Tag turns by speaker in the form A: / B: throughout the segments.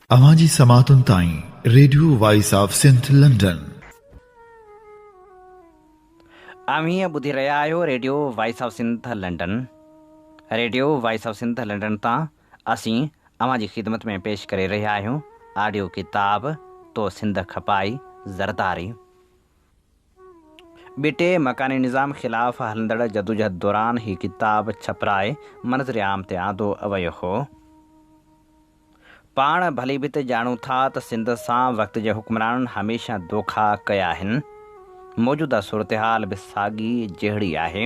A: अवांजी समातुन ताईं radio voice of Sindh London.
B: आम्ही ॿुधी रहिया आहियो radio voice of Sindh London. Radio voice of Sindh London तां असीं अवांजी ख़िदमत में पेश करे रहिया आहियूं ऑडियो किताब तो सिंध खपाई ज़रदारी। बिटे मकानी निज़ाम ख़िलाफ़ हलंदड़ जदोजहद दौरान ही किताब छपराए मंज़र आम ते आंदो वियो हो। पाण भली भी त ॼाणूं था त सिंध सां वक़्त जे हुक्मराननि हमेशह दोखा कया आहिनि। मौजूदा सूरत हाल बि साॻी जहिड़ी आहे।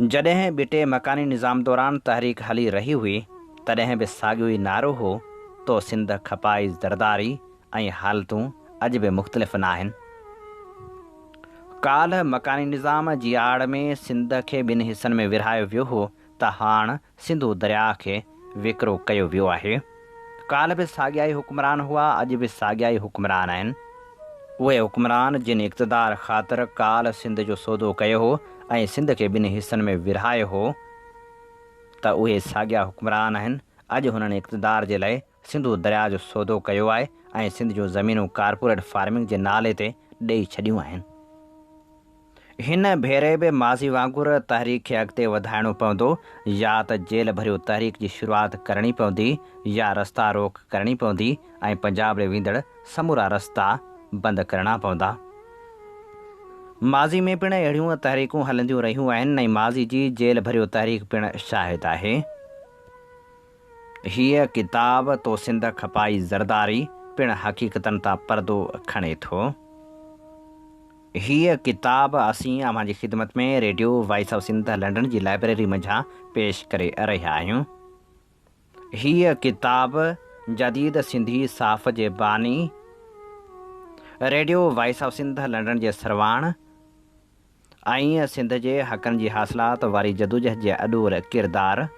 B: जॾहिं बिटे मकानी निज़ाम दौरान तहरीक हली रही हुई तॾहिं बि साॻियो ई नारो हो तो सिंध खपाई ज़रदारी ऐं हालतूं अॼु बि मुख़्तलिफ़ न आहिनि। काल्ह मकानी निज़ाम जी आड़ में सिंध खे ॿिनि हिसनि में विरहायो वियो हो त हाणे सिंधु दरिया खे विकिरो कयो वियो आहे। काल्ह बि साॻिया ई हुक्मरान हुआ, अॼु बि साॻिया ई हुक्मरान आहिनि। उहे हुक्मरान जिन इक़्तिदार ख़ातिर काल्ह सिंध जो सौदो कयो हो ऐं सिंध खे ॿिनि हिसनि में विरहायो हो त उहे साॻिया हुक्मरान आहिनि। अॼु हुननि इक़्तिदार जे लाइ सिंधु दरिया जो सौदो कयो आहे ऐं सिंध जूं ज़मीनूं कारपोरेट फार्मिंग जे नाले ते ॾेई छॾियूं आहिनि। हिन भेरे बि माज़ी वांगुरु तहरीक खे अॻिते वधाइणो पवंदो, या त जेल भरियो तहरीक जी शुरूआति करणी पवंदी या रस्ता रोक करणी पवंदी ऐं पंजाब ॾे वेंदड़ समूरा रस्ता बंदि करणा पवंदा। माज़ी में पिणु अहिड़ियूं तहरीकूं हलंदियूं रहियूं आहिनि ऐं माज़ी जी जेल भरियो तहरीक पिणु शाहिद आहे। हीअ किताब तो सिंध खपाई ज़रदारी पिणु हक़ीक़तनि तां परदो खणे थो। हीअ किताब असीं अवांजी ख़िदमत में radio voice of Sindh London जी लाइब्रेरी मंझां पेश करे रहिया आहियूं। हीअ किताब जदीद सिंधी साफ़ जे बानी radio voice of Sindh London जे सरवाण ऐं सिंध जे हक़नि जी हासिलात वारी जदोजहद जे अॾोर किरदार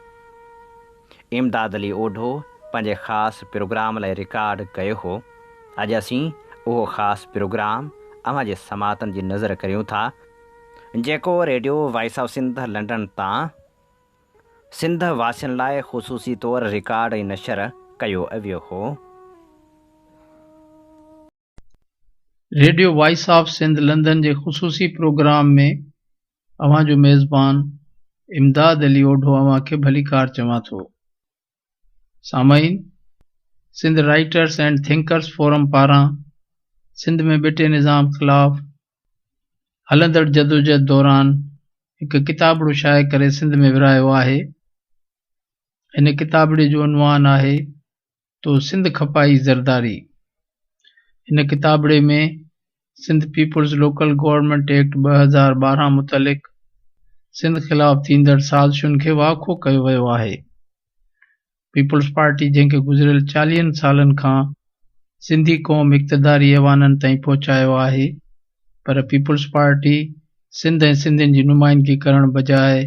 B: इमदाद अली ओढो पंहिंजे ख़ासि प्रोग्राम लाइ रिकॉर्ड कयो हो। अॼु असीं उहो ख़ासि प्रोग्राम अवांजे समातनि जी नज़र करियूं था जेको radio voice of Sindh London तां सिंध वासियुनि लाइ ख़ुसूसी तौरु रिकॉर्ड ऐं नशर कयो वियो हो।
C: Radio voice of Sindh London जे ख़ुसूसी प्रोग्राम में अवांजो मेज़बान इमदाद अली ओढो अवांखे भलीकार चवां थो। सामाईन, Sindh writers and thinkers forum पारां सिंध में बिटे निज़ाम ख़िलाफ़ हलंदड़ जदोजहद दौरान हिकु किताबड़ो शाये करे सिंध में विरहायो आहे। हिन किताबड़े जो उनवान आहे तो सिंध खपाई ज़रदारी। हिन किताबड़े में Sindh people's local government act 2012 मुतलिक़ सिंध ख़िलाफ़ थींदड़ साज़िशुनि खे वाखो कयो वियो आहे। पीपुल्स पार्टी जंहिंखे गुज़िरियल 40 सालनि खां सिंधी क़ौम इक़्तिदारी ऐवाननि ताईं पहुचायो आहे, पर पीपुल्स पार्टी सिंध ऐं सिंधियुनि जी नुमाइंदगी करण बजाए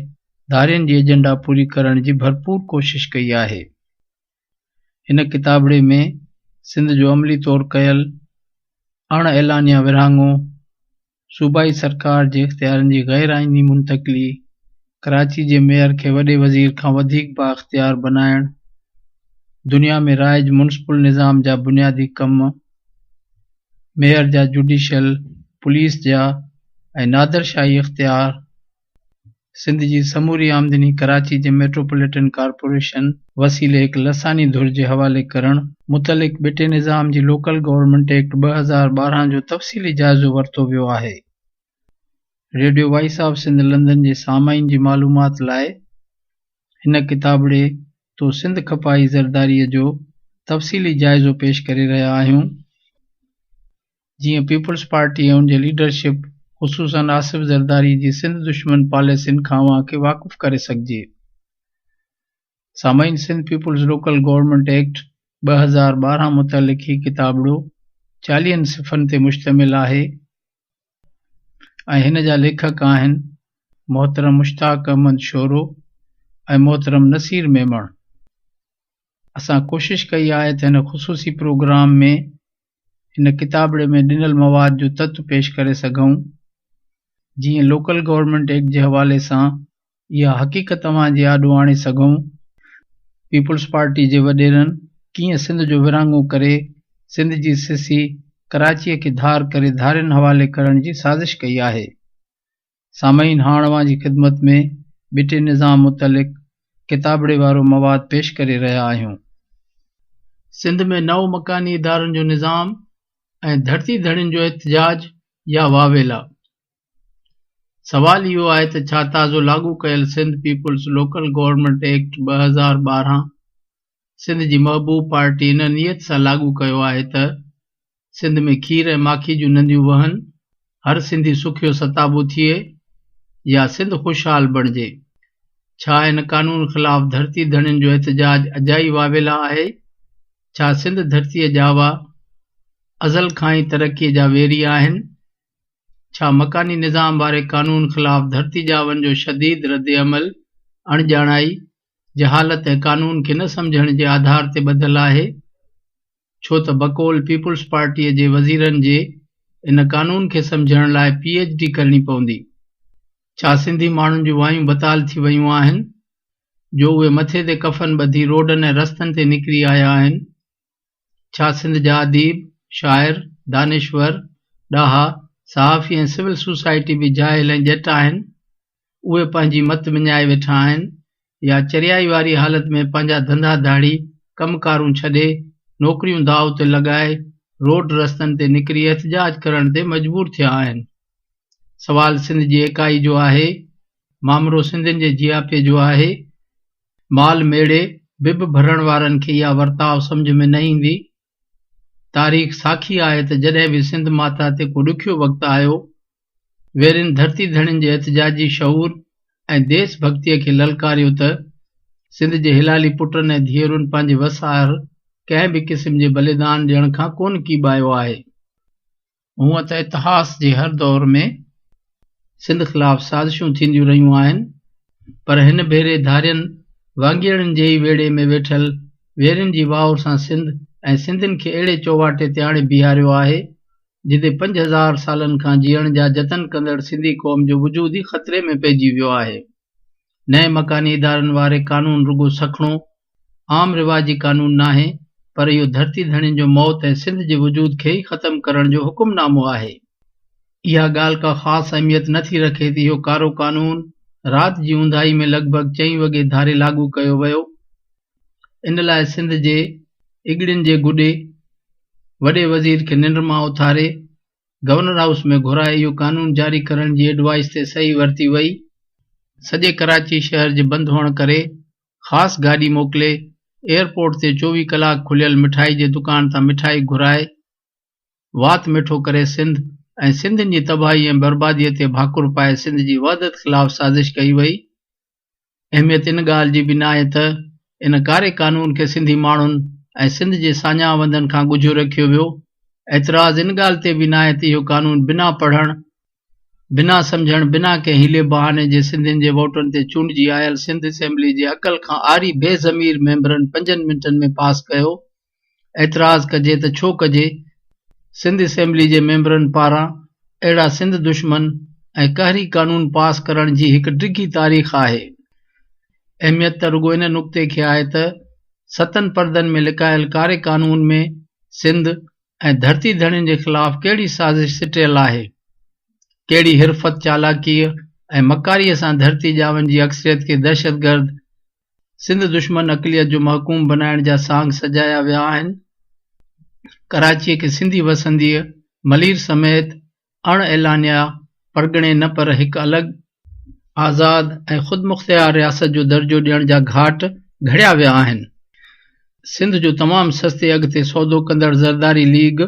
C: धारियुनि जी एजेंडा पूरी करण जी भरपूर कोशिश कई आहे। हिन किताबड़े में सिंध जो अमली तौरु कयल अण ऐलानिया विरहाङो, सूबाई सरकार जे इख़्तियारनि जी गैर आइनी मुंतक़िली, कराची जे मेयर खे वॾे वज़ीर खां वधीक बाइख्तियार बनाइण, दुनिया में राइज मुनिसिपल निज़ाम जा बुनियादी कम, मेयर जा जुडिशियल, पुलिस जा ऐं नादरशाही इख़्तियार, सिंध जी समूरी आमदनी कराची जे मेट्रोपॉलिटन कॉर्पोरेशन वसीले हिकु लसानी धुर जे हवाले करण मुतलिक़ बिटे निज़ाम जी लोकल गवर्नमेंट एक्ट 2012 जो तफ़सीली जाइज़ो वरितो वियो आहे। Radio voice of Sindh London जे सामाईन जी मालूमात लाइ हिन किताबड़े तो सिंध खपाई ज़रदारीअ जो तफ़सीली जाइज़ो पेश करे रहिया आहियूं। जीअं पीपुल्स पार्टी ऐं उन जे लीडरशिप ख़ुसूसन आसिफ ज़रदारी जी सिंध दुश्मन पॉलिसियुनि खां अवांखे वाक़ुफ़ करे सघिजे। सामाईन, Sindh people's local government act 2012 मुतलिक़ ही किताबड़ो 40 सिफ़नि ते मुश्तमिल आहे ऐं हिन जा लेखक आहिनि मोहतरम मुश्ताक अहमद शोरो ऐं मोहतरम नसीर मेमण। असां कोशिश कई आहे त हिन ख़ुसूसी प्रोग्राम में हिन किताबड़े में ॾिनल मवाद जो तत्व पेश करे सघूं। जीअं लोकल गवर्नमेंट एक्ट जे हवाले सां इहा हक़ीक़त तव्हां जे आॾो आणे सघूं। पीपुल्स पार्टी जे वॾेरनि कीअं सिंध जो विरहाङो करे सिंध जी सिसी कराचीअ खे धार करे धारियुनि हवाले करण जी साज़िश कई आहे। सामईन, हाणे अवां जी ख़िदमत में ॿिटे निज़ाम मुतलिक़ किताबड़े वारो मवाद पेश करे रहिया आहियूं। सिंध में नव मकानी इदारनि जो निज़ाम ऐं धरती धड़ियुनि जो एहतिजाज या वावेला। सवाल इहो आहे त छा ताज़ो लागू कयल Sindh people's local government act 2012 Sindh जी महबूब पार्टी इन नियत सां लागू कयो आहे त सिंध में खीर ऐं माखी जूं नदियूं वहनि, हर सिंधी सुखियो सताबो थिए या सिंध ख़ुशहाल बणिजे। छा इन कानून ख़िलाफ़ धरती धड़ियुनि जो एहतिजाज अजाई वावेला आहे? छा सिंध धरतीअ जा हुआ अज़ल खां ई तरक़ीअ जा वेरी आहिनि? छा मकानी निज़ाम वारे कानून ख़िलाफ़ धरती जावन जो शदीद रद्द अमल अणॼाणाई, जहालत ऐं कानून खे न सम्झण जे आधार ते ॿधल आहे? छो त बकौल पीपुल्स पार्टीअ जे वज़ीरनि जे इन कानून खे सम्झण लाइ PhD करणी पवंदी। छा सिंधी माण्हुनि जूं वायूं बताल थी वयूं आहिनि जो उहे मथे ते कफ़न ॿधी रोडनि ऐं रस्तनि ते निकिरी आया आहिनि? छा सिंध जा अदीब, शाइर, दानिश्वर, ॾाहा, सहाफ़ी ऐं सिविल सोसाइटी बि जाहिल ऐं ॼट आहिनि? उहे पंहिंजी मत विञाए वेठा आहिनि या चरियाई वारी हालत में पंहिंजा धंधा धाड़ी कमकारूं छॾे नौकरियूं दाव ते लॻाए रोड रस्तनि ते निकिरी एहतिजाज करण ते मजबूर थिया आहिनि? सवाल सिंध जी एकाई जो आहे, मामरो सिंधियुनि जे जियापे जो आहे। माल मेड़े बिब भरण वारनि खे इहा वर्ताव सम्झ में न ईंदी। तारीख़ साखी आहे त जॾहिं बि सिंध माता ते को ॾुखियो वक़्तु आयो, वेरिन धरती धड़ियुनि जे एहतिजाजी शऊर ऐं देश भक्तीअ खे ललकारियो त सिंध जे हिलाली पुटनि ऐं धीअरुनि पंहिंजे वसार कंहिं बि क़िस्म जे बलिदान ॾियण खां कोन कीबायो आहे। हूअं त इतिहास जे हर दौर में सिंध ख़िलाफ़ साज़िशूं थींदियूं रहियूं आहिनि, पर हिन भेरे धारियनि वांगिड़नि जे ई वेड़े में वेठल वेरिन जी वाउर सां सिंध ऐं सिंधियुनि खे अहिड़े चौवाटे ते आणे बीहारियो आहे जिते 5000 सालनि खां जीअण जा जतन कंदड़ सिंधी क़ौम जो वजूद ई ख़तरे में पइजी वियो आहे। नए मकानी इदारनि वारे कानून रुगो सखणो आम रिवाजी कानून नाहे, पर इहो धरती धड़ियुनि जो मौत ऐं सिंध जे वजूद खे ई ख़तम करण जो हुकुमनामो आहे। इहा ॻाल्हि का ख़ासि अहमियत नथी रखे त इहो कारो कानून राति जी ऊंदाही में लॻभॻि 4 वॻे धारे लागू कयो वियो। इन लाइ सिंध जे इगड़ियुनि जे गुॾे वॾे वज़ीर खे निंड मां उथारे गवर्नर हाउस में घुराए इहो कानून जारी करण जी एडवाइस ते सही वरिती वई। सॼे कराची शहर जे बंदि हुअण करे ख़ासि गाॾी मोकिले एयरपोर्ट ते 24 कलाक खुलियल मिठाई जे दुकान तां मिठाई घुराए वात मिठो करे सिंध ऐं सिंधियुनि जी तबाही ऐं बर्बादीअ ते भाकुर पाए सिंध जी वहदत ख़िलाफ़ साज़िश कई वई। अहमियत इन ॻाल्हि जी बि न आहे त इन कारे कानून खे सिंधी माण्हुनि ऐं सिंध जे साञावंदनि खां ॻुझो रखियो वियो। एतिराज़ इन ॻाल्हि ते बि न आहे त इहो कानून बिना पढ़ण, बिना सम्झण, बिना कंहिं हीले बहाने जे सिंधियुनि जे वोटनि ते चूंडिजी आयल सिंध असेंबली जे अकल खां आरी बेज़मीर मेंबरनि 5 मिंटनि में पास कयो। एतिराज़ कजे त छो कजे, सिंध असेंबली जे मेंबरनि पारां अहिड़ा सिंध दुश्मन ऐं कहरी कानून पास करण जी हिकु डिघी तारीख़ आहे। अहमियत त रुगो इन नुक़्ते खे आहे त 7 परदनि में लिकायल कारे कानून में सिंध ऐं धरती धड़ियुनि जे ख़िलाफ़ कहिड़ी साज़िश सिटियल आहे, कहिड़ी हिरफत चालाकीअ ऐं मकारीअ सां धरती जावन जी अक्सरियत खे दहशतगर्द सिंध दुश्मन अक़लियत जो महकूम बनाइण जा सांग सजाया विया आहिनि। कराचीअ खे सिंधी वसंदीअ मलीर समेत अण ऐलानिया परगणे न पर हिकु अलॻि आज़ाद ऐं ख़ुदि मुख़्तियार रियासत जो दर्जो ॾियण जा घाट घड़िया विया आहिनि। सिंध जो तमामु सस्ते अघ ते सौदो कंदड़ ज़रदारी लीग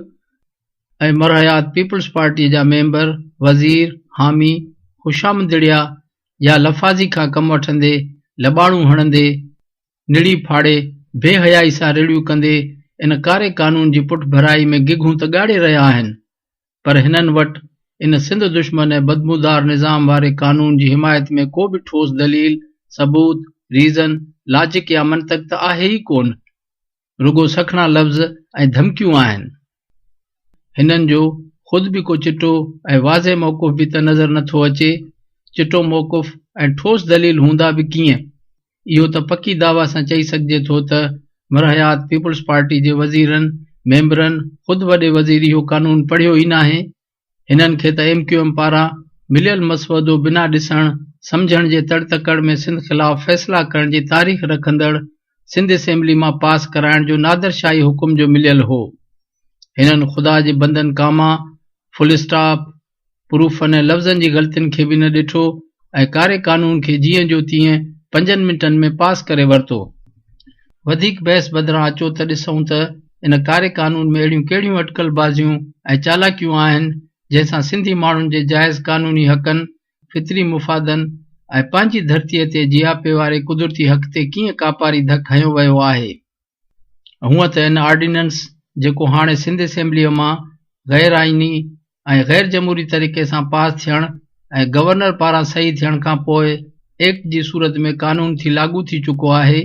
C: ऐं मरहयात पीपुल्स पार्टीअ जा मेंबर, वज़ीर, हामी, खुशामदिड़िया या लफ़ाज़ी खां कमु वठंदे, लॿाणूं हणंदे, निड़ी फाड़े, बेहयाई सां रिड़ियूं कंदे इन कारे कानून जी पुठ भराई में गिघूं त ॻाड़े रहिया आहिनि, पर हिननि वटि इन सिंध दुश्मन ऐं बदबूदार निज़ाम वारे कानून जी हिमायत में को बि ठोस दलील, सबूत, रीज़न, लॉजिक या मंतक त आहे ई कोन। रुगो सखणा लफ़्ज़ ऐं धमकियूं आहिनि। हिननि जो ख़ुदि बि को चिटो ऐं वाज़े मौक़ुफ़ बि त नज़र नथो अचे। चिटो मौक़ुफ़ ऐं ठोस दलील हूंदा बि कीअं? इहो त पकी दावा सां चई सघिजे थो त मरहयात पीपल्स पार्टी जे वज़ीरनि मेंबरनि ख़ुदि वॾे वज़ीर इहो कानून पढ़ियो ई नाहे। हिननि खे त MQM पारां मिलियल मसवदो बिना ॾिसण सम्झण जे तड़तकड़ में सिंध ख़िलाफ़ फ़ैसिला करण जी तारीख़ रखंदड़ सिंध असेंबली मां पास कराइण जो नादरशाही हुकुम जो मिलियल हो। हिननि ख़ुदा जे बंदन कामा फुल स्टॉप प्रूफ ऐं लफ़्ज़नि जी ग़लतियुनि खे बि न ॾिठो ऐं कारे कानून खे जीअं जो तीअं 5 मिंटनि में पास करे वरितो। वधीक बहस बदिरां अचो त ॾिसूं त इन कारे कानून में अहिड़ियूं कहिड़ियूं अटकलबाज़ियूं ऐं चालाकियूं आहिनि जंहिंसां सिंधी माण्हुनि जे जाइज़ कानूनी हक़नि फितरी मुफ़ादनि ऐं पंहिंजी धरतीअ ते जियापे वारे कुदरती हक़ ते कीअं कापारी धक हयो वियो आहे। हूअं त इन ऑर्डिनेंस जेको हाणे सिंध असेंबलीअ मां गैर आइनी ऐं गैर जमहूरी तरीक़े सां पास थियण ऐं गवर्नर पारां सही थियण खां पोइ एक्ट जी सूरत में कानून थी लागू थी चुको आहे,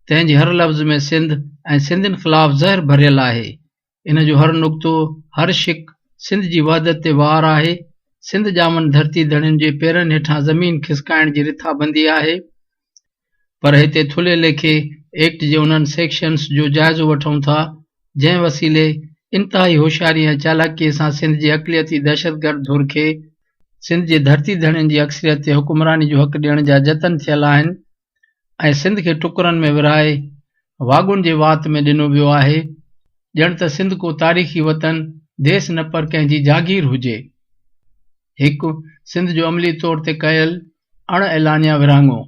C: तंहिंजे हर लफ़्ज़ में सिंध ऐं सिंधियुनि ख़िलाफ़ ज़हर भरियल आहे। इन जो हर नुक़्तो हर शिक सिंध जी वहदत ते वार आहे। सिंध जामन धरती धड़ियुनि जे पेरनि हेठां ज़मीन खिसकाइण जी रिथाबंदी आहे। पर हिते थुले लेखे एक्ट जे उन्हनि सेक्शन्स जो जाइज़ो वठूं था जंहिं वसीले इंतहाई होशियारी ऐं चालाकीअ सां सिंध जे अक़लियती दहशतगर्द धुर खे सिंध जे धरती धड़ियुनि जी अक्सरियत ते हुकुमरानी जो हक़ ॾियण जा जतन थियल आहिनि ऐं सिंध खे टुकरनि में विरहाए वाॻुनि जे वात में ॾिनो वियो आहे, ॼण त सिंध को तारीख़ी वतन देस न पर कंहिंजी जागीर हुजे। हिकु सिंध जो अमली तौर ते कयल अण ऐलानिया विरहाङो।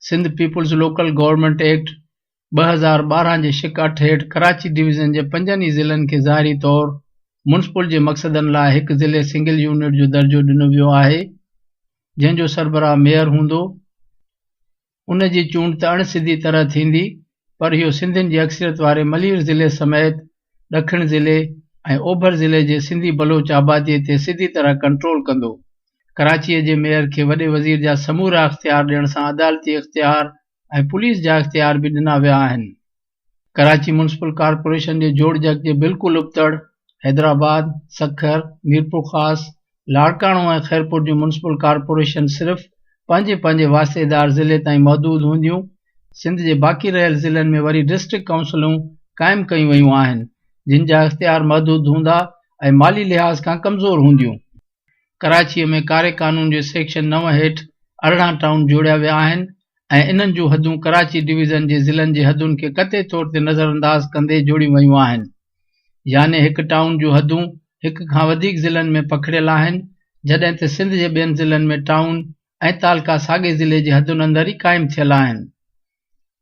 C: Sindh people's local government act 2012 जे शिक 8 हेठि कराची डिवीज़न जे 5 ई ज़िलनि खे ज़ाहिरी तौर मुंसिपल जे मक़सदनि लाइ हिकु ज़िले सिंगल यूनिट जो दर्जो ॾिनो वियो आहे, जंहिंजो सरबराह मेयर हूंदो। उन जी चूंड त अणसिधी तरह थींदी, पर इहो सिंधियुनि जी अक्सरियत वारे मलीर ज़िले समेत ॾखिण ज़िले ऐं ओभर ज़िले जे सिंधी बलोच आबादीअ ते सिधी तरह कंट्रोल कंदो। कराचीअ जे मेयर खे वॾे वज़ीर जा समूरा इख्तियार ॾियण सां अदालती इख्तियार ऐं पुलिस जा इख्तियार बि ॾिना विया आहिनि। कराची म्युनिसिपल कॉर्पोरेशन जे जोड़जक जे बिल्कुलु उबतड़ हैदराबाद, सखर, मीरपुर ख़ास, लाड़काणो ऐं खैरपुर जूं म्युनिसिपल कॉर्पोरेशन सिर्फ़ पंहिंजे पंहिंजे वास्तेदार ज़िले ताईं महदूद हूंदियूं। सिंध जे बाक़ी रहियल ज़िलनि में वरी डिस्ट्रिक्ट काउंसिलूं क़ाइमु कयूं वयूं आहिनि, जिन जा इख्तियार महदूद हूंदा ऐं माली लिहाज़ खां कमज़ोर हूंदियूं। कराचीअ में कारे कानून जे सेक्शन 9 हेठि 18 टाउन जोड़िया विया आहिनि ऐं इन्हनि जूं हदूं कराची डिवीज़न जे ज़िलनि जे हदुनि खे क़तई तौर ते नज़रअंदाज़ कंदे जोड़ियूं वयूं आहिनि। याने हिकु टाउन जूं हदूं हिक खां वधीक ज़िलनि में पखिड़ियल आहिनि, जॾहिं त सिंध जे ॿियनि ज़िलनि में टाउन ऐं तालका साॻे ज़िले जे हदुनि अंदरि ई क़ाइमु थियल आहिनि।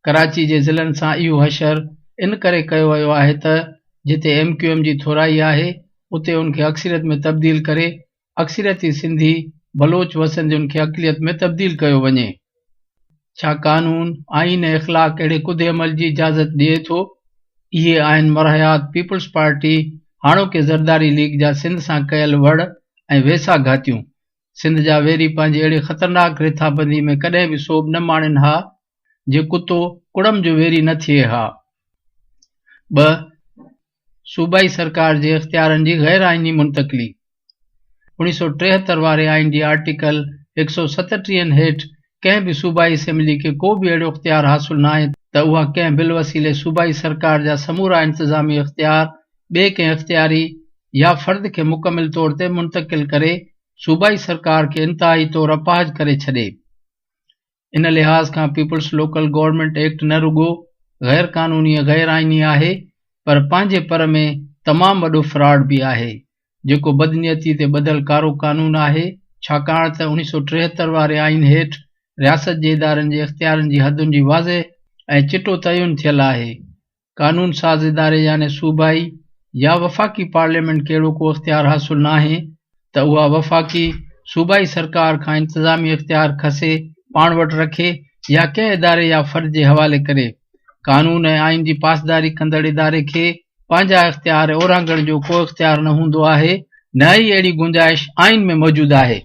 C: कराची जे ज़िलनि सां इहो हशर इन करे कयो वियो आहे त जिते MQM जी थोराई आहे उते उनखे अक्सरियत में तब्दील करे अक्सरियती सिंधी बलोच वसंदियुनि खे अक़लियत में तब्दील कयो वञे। छा कानून आइन ऐं इख़लाक़ अहिड़े कुदे अमल जी इजाज़त ॾिए थो? इहे आहिनि मरहयात पीपल्स पार्टी हाणोके ज़रदारी लीग जा सिंध सां कयल वड़ ऐं वेसा घातियूं। सिंध जा वेरी पंहिंजी अहिड़े ख़तरनाक रिथाबंदी में कॾहिं बि सोभ न माणिनि हा जे कुतो कुड़म जो वेरी न थिए हा। 2. सूबाई सरकार जे इख्तियारनि जी गैर आइनी मुंतक़ली। 1973 वारे आइन जी आर्टिकल 137 हेठि कंहिं बि सूबाई असेंबली खे को बि अहिड़ो इख्तियार हासिल न आहे त उहा कंहिं बिल वसीले सूबाई सरकार जा समूरा इंतज़ामी इख्तियार ॿिए कंहिं इख्तियारी या फ़र्द खे मुकमिल तौर ते मुंतक़िल करे सूबाई सरकार खे इंतहाई तौर अपाहज करे छॾे। इन लिहाज़ खां पीपल्स लोकल गवर्नमेंट एक्ट न रुगो गैर कानूनी ऐं गैर आइनी आहे, पर पंहिंजे पर में तमामु वॾो फ्रॉड बि आहे, जेको बदनियती ते ॿधल कारो कानून आहे, छाकाणि त 1973 वारे आइन हेठि रियासत जे इदारनि जे इख्तियारनि जी हदुनि जी वाज़े ऐं चिटो तयुन थियल आहे। कानून साज़ इदारे याने सूबाई या वफ़ाक़ी पार्लियामेंट खे अहिड़ो को इख्तियार हासिल न आहे त उहा वफ़ाक़ी सूबाई सरकार खां इंतज़ामी इख्तियार खसे पाण वटि रखे या कंहिं इदारे या फ़र्द जे हवाले करे। कानून ऐं आइन जी पासदारी कंदड़ इदारे खे पंहिंजा इख्तियार ओरांगण जो को इख्तियार न हूंदो आहे, न ई अहिड़ी गुंजाइश आइन में मौजूदु आहे।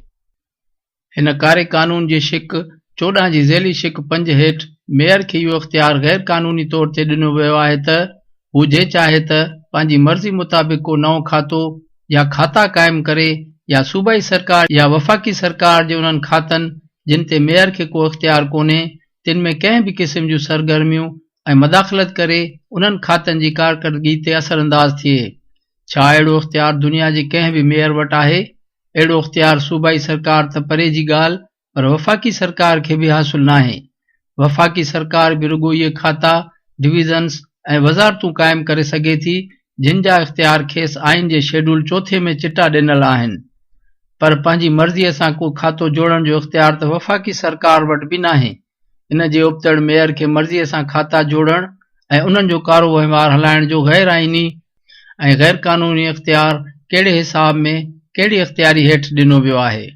C: हिन कारे कानून जे शिक 14 जी ज़ैली शिक 5 हेठि मेयर खे इहो इख्तियार गैर कानूनी तौर ते ॾिनो वियो आहे त हू जे चाहे त पंहिंजी मर्ज़ी मुताबिक़ को नओं खातो या खाता क़ाइमु करे या सूबाई सरकार या वफ़ाक़ी सरकार जे उन्हनि खातनि जिन ते मेयर खे को इख्तियार कोन्हे तिन में कंहिं बि क़िस्म जूं सरगर्मियूं ऐं मदाख़लत करे उन्हनि खातनि जी कारकर्दगी ते असरअंदाज़ थिए। छा अहिड़ो इख़्तियार दुनिया जे कंहिं बि मेयर वटि आहे? अहिड़ो इख़्तियार सूबाई सरकार त परे जी ॻाल्हि, पर वफ़ाक़ी सरकार खे बि हासिल नाहे। वफ़ाक़ी सरकार बि रुॻो इहे खाता, डिवीज़न्स ऐं वज़ारतूं क़ाइमु करे सघे थी जिन जा इख़्तियार खेसि आइन जे शेड्यूल 4 में चिटा ॾिनल आहिनि, पर पंहिंजी मर्ज़ीअ सां को खातो जोड़ण जो इख़्तियार त वफ़ाक़ी सरकार वटि बि नाहे। इन जे उबतड़ मेयर खे मर्ज़ीअ सां खाता जोड़ण ऐं उन्हनि जो कारो वहिंवार हलाइण जो गैर आइनी ऐं गैर क़ानूनी इख़्तियार कहिड़े हिसाब में कहिड़ी इख़्तियारी हेठि ॾिनो वियो आहे?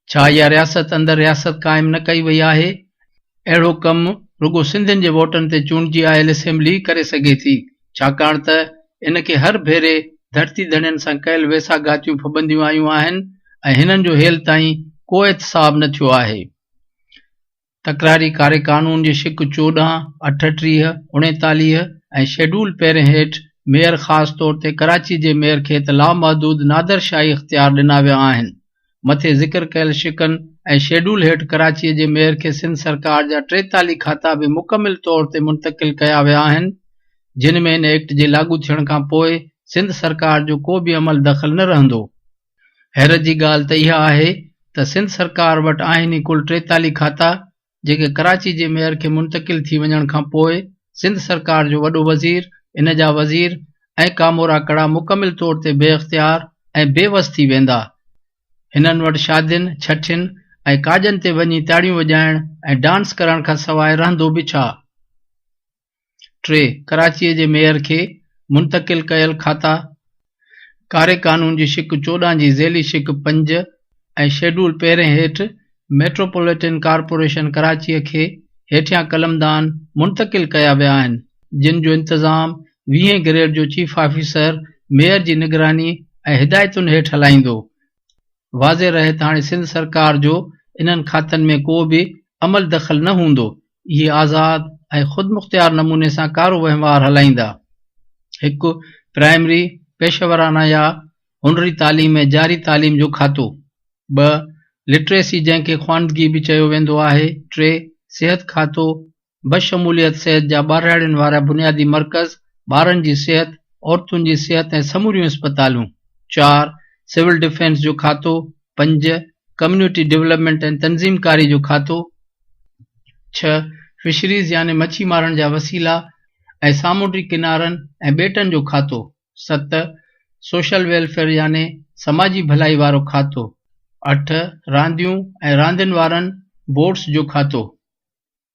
C: छा इहा रियासत अंदरि रियासत क़ाइमु न कई वई आहे? अहिड़ो कमु रुॻो सिंधियुनि जे वोटनि ते चूंडिजी आयल असेंबली करे सघे थी, छाकाणि त इन खे हर भेरे धरती धड़ियुनि सां कयल वेसाघातियूं फबंदियूं आयूं आहिनि ऐं हिननि जो हेल ताईं को एहतिसाब न थियो आहे। तकरारी कारे क़ानून जे शिक 14, 38, 39 ऐं शेड्यूल पहिरें हेठि मेयर ख़ासि तौर ते कराची जे मेयर खे त लामहदूद नादरशाही इख़्तियार ॾिना विया आहिनि। मथे ज़िक्र कयल शिकनि ऐं शेड्यूल हेठि कराचीअ जे मेयर खे सिंध सरकार जा 43 खाता बि मुकमिल तौर ते मुंतक़िल कया विया आहिनि, जिन में इन एक्ट जे लागू थियण खां पोइ सिंध सरकार जो को बि अमल दख़ल न रहंदो। हैरत जी ॻाल्हि त इहा आहे त सिंध सरकार वटि आहिनि ई कुल 43 खाता, जेके कराची जे मेयर खे मुंतक़िल थी वञण खां पोइ सिंध सरकार जो वॾो वज़ीर, इन जा वज़ीर ऐं कामोरा कड़ा मुकमिल तौर ते बेइख्तियार ऐं बेवस थी वेंदा। हिननि वटि शादियुनि, छठियुनि ऐं काजनि ते वञी ताड़ियूं वॼाइण ऐं डांस करण खां सवाइ रहंदो बि छा? 3. कराचीअ जे मेयर खे मुंतक़िल कयल खाता। कारे क़ानून जी शिक 14 जी ज़ेली शिक 5 ऐं शेड्यूल पहिरें हेठि मेट्रोपॉलिटन कॉर्पोरेशन कराचीअ खे हेठियां कलमदान मुंतक़िल कया विया आहिनि, जिन जो इंतज़ाम 20 ग्रेड जो चीफ ऑफिसर मेयर जी निगरानी ऐं हिदायतुनि हेठि हलाईंदो। वाज़े रहे त हाणे सिंध सरकार जो इन्हनि खातनि में को बि अमल दख़ल न हूंदो। इहे आज़ाद ऐं ख़ुदि मुख़्तियार नमूने सां कारो वहिंवार हलाईंदा। 1. प्राइमरी, पेशवराना या हुनरी तालीम ऐं जारी तालीम जो खातो। 2. लिटरेसी, जंहिंखे ख़्वानदगी बि चयो वेंदो आहे। 3. सिहत खातो, बशमूलियत सिहत जा ॿारहाड़ियुनि वारा बुनियादी मर्कज़, ॿारनि जी सिहत, औरतुनि जी सिहत ऐं समूरियूं अस्पतालूं। 4. सिविल डिफेंस जो खातो। 5. कम्युनिटी डेवलपमेंट ऐं तंज़ीमकारी जो खातो। 6. फिशरीज़ यानी मच्छी मारण जा वसीला ऐं सामुंडी किनारनि ऐं ॿेटनि जो खातो। 7. सोशल वेलफेयर यानी समाजी भलाई वारो खातो। 8. रांदियूं ऐं रांदियुनि वारनि बोर्ड्स जो खातो।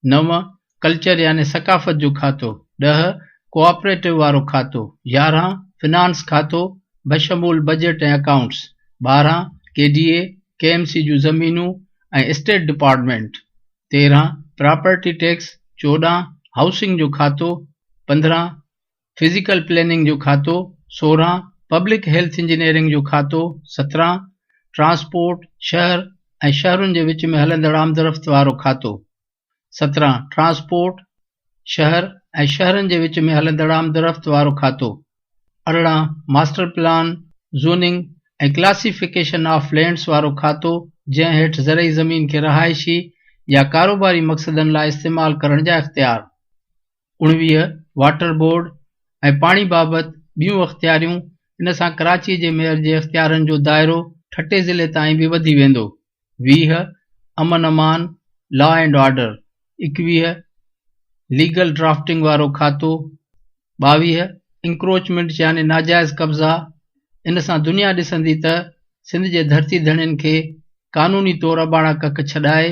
C: 9. कल्चर यानी सकाफ़त जो खातो। 10. कोऑपरेटिव वारो खातो। 11. फिनांस खातो, बशमूल बजट ऐं अकाउंट्स। 12. KDA, KMC जूं ज़मीनूं ऐं state department. 13. Property tax. 14. Housing जो खातो। 15. फिजिकल प्लानिंग जो खातो। 16. पब्लिक हेल्थ इंजीनियरिंग जो खातो। 17. ट्रांसपोर्ट, शहर ऐं शहरुनि जे विच में हलंदड़ आमदरफ़्त वारो खातो। 17. ट्रांसपोर्ट, शहर ऐं शहरनि जे विच में हलंदड़ आमदरफ़्त वारो खातो। 18. मास्टर प्लान, ज़ोनिंग ऐं क्लासिफिकेशन ऑफ लैंड्स वारो खातो, जंहिं हेठि ज़रई ज़मीन खे रहाइशी या कारोबारी मक़सदनि लाइ इस्तेमालु करण जा इख़्तियार। 19. वाटर बोर्ड ऐं पाणी बाबति ॿियूं इख़्तियारियूं। इन सां कराची जे मेयर जे इख़्तियारनि जो दाइरो ठटे ज़िले ताईं बि वधी वेंदो। 20. अमन अमान, law and order. 21. Legal drafting वारो खातो। 22. इंक्रोचमेंट यानी नाजाइज़ कब्ज़ा। इन सां दुनिया ॾिसंदी त सिंध जे धरती धड़ियुनि खे क़ानूनी तौर अबाणा कख छॾाए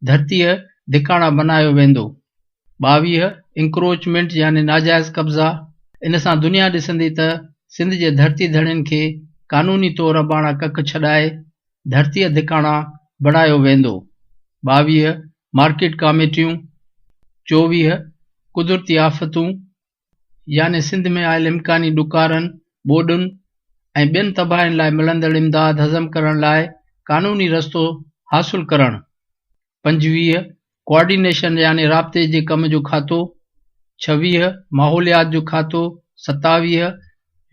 C: धरतीअ धिकाणा बनायो वेंदो। 22. इंक्रोचमेंट यानी नाजाइज़ कब्ज़ा। इन सां दुनिया ॾिसंदी त सिंध जे धरती धड़ियुनि खे क़ानूनी तौर अबाणा कख छॾाए धरतीअ धिकाणा बणायो वेंदो। 22. मार्केट कमेटियूं। 24. कुदरती आफ़तूं यानी सिंध में आयल इम्कानी ॾुकारनि, ॿोॾुनि ऐं ॿियनि तबाहियुनि लाइ मिलंदड़ इमदाद हज़म करण लाइ क़ानूनी रस्तो हासिल करणु। 25. कोऑर्डिनेशन यानी राब्ते जे कम जो खातो। 26. माहौलियात जो खातो। 27.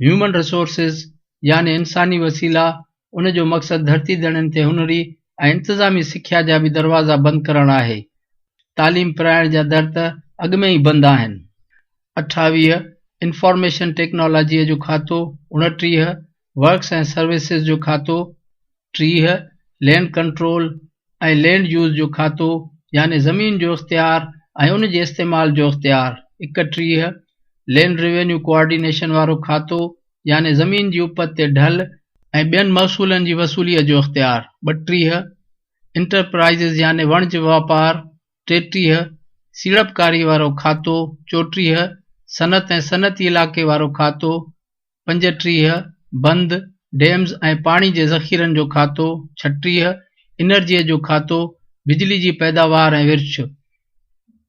C: ह्यूमन रिसोर्सिस यानी इंसानी वसीला, उन जो मक़सदु धरती धड़ियुनि ते हुनरी ऐं इंतिज़ामी सिख्या जा बि दरवाज़ा बंदि करणु आहे। तालीम पढ़ाइण जा दर त अॻु में ई बंदि आहिनि। 28 इंफॉर्मेशन टेक्नोलॉजीअ जो खातो, 29 वर्क्स ऐं सर्विसिस जो खातो, 30 लैंड कंट्रोल ऐं लैंड यूज़ जो खातो यानी ज़मीन जो इख्तियार ऐं उन जे इस्तेमाल जो इख्तियार, 31 लैंड रेवेन्यू कोऑर्डिनेशन वारो खातो यानी ज़मीन जी उपत ते ढल ऐं ॿियनि महसूलनि जी वसूलीअ जो इख्तियार, 32 इंटरप्राइज़िस यानी वणिज वापार, 33 सीड़पकारी वारो खातो, 34 सनत ऐं सनती इलाक़े वारो खातो, 35 बंद डैम्स ऐं पाणी जे ज़ख़ीरनि जो खातो, 36 एनर्जीअ जो खातो, बिजली जी पैदावार ऐं विर्छ,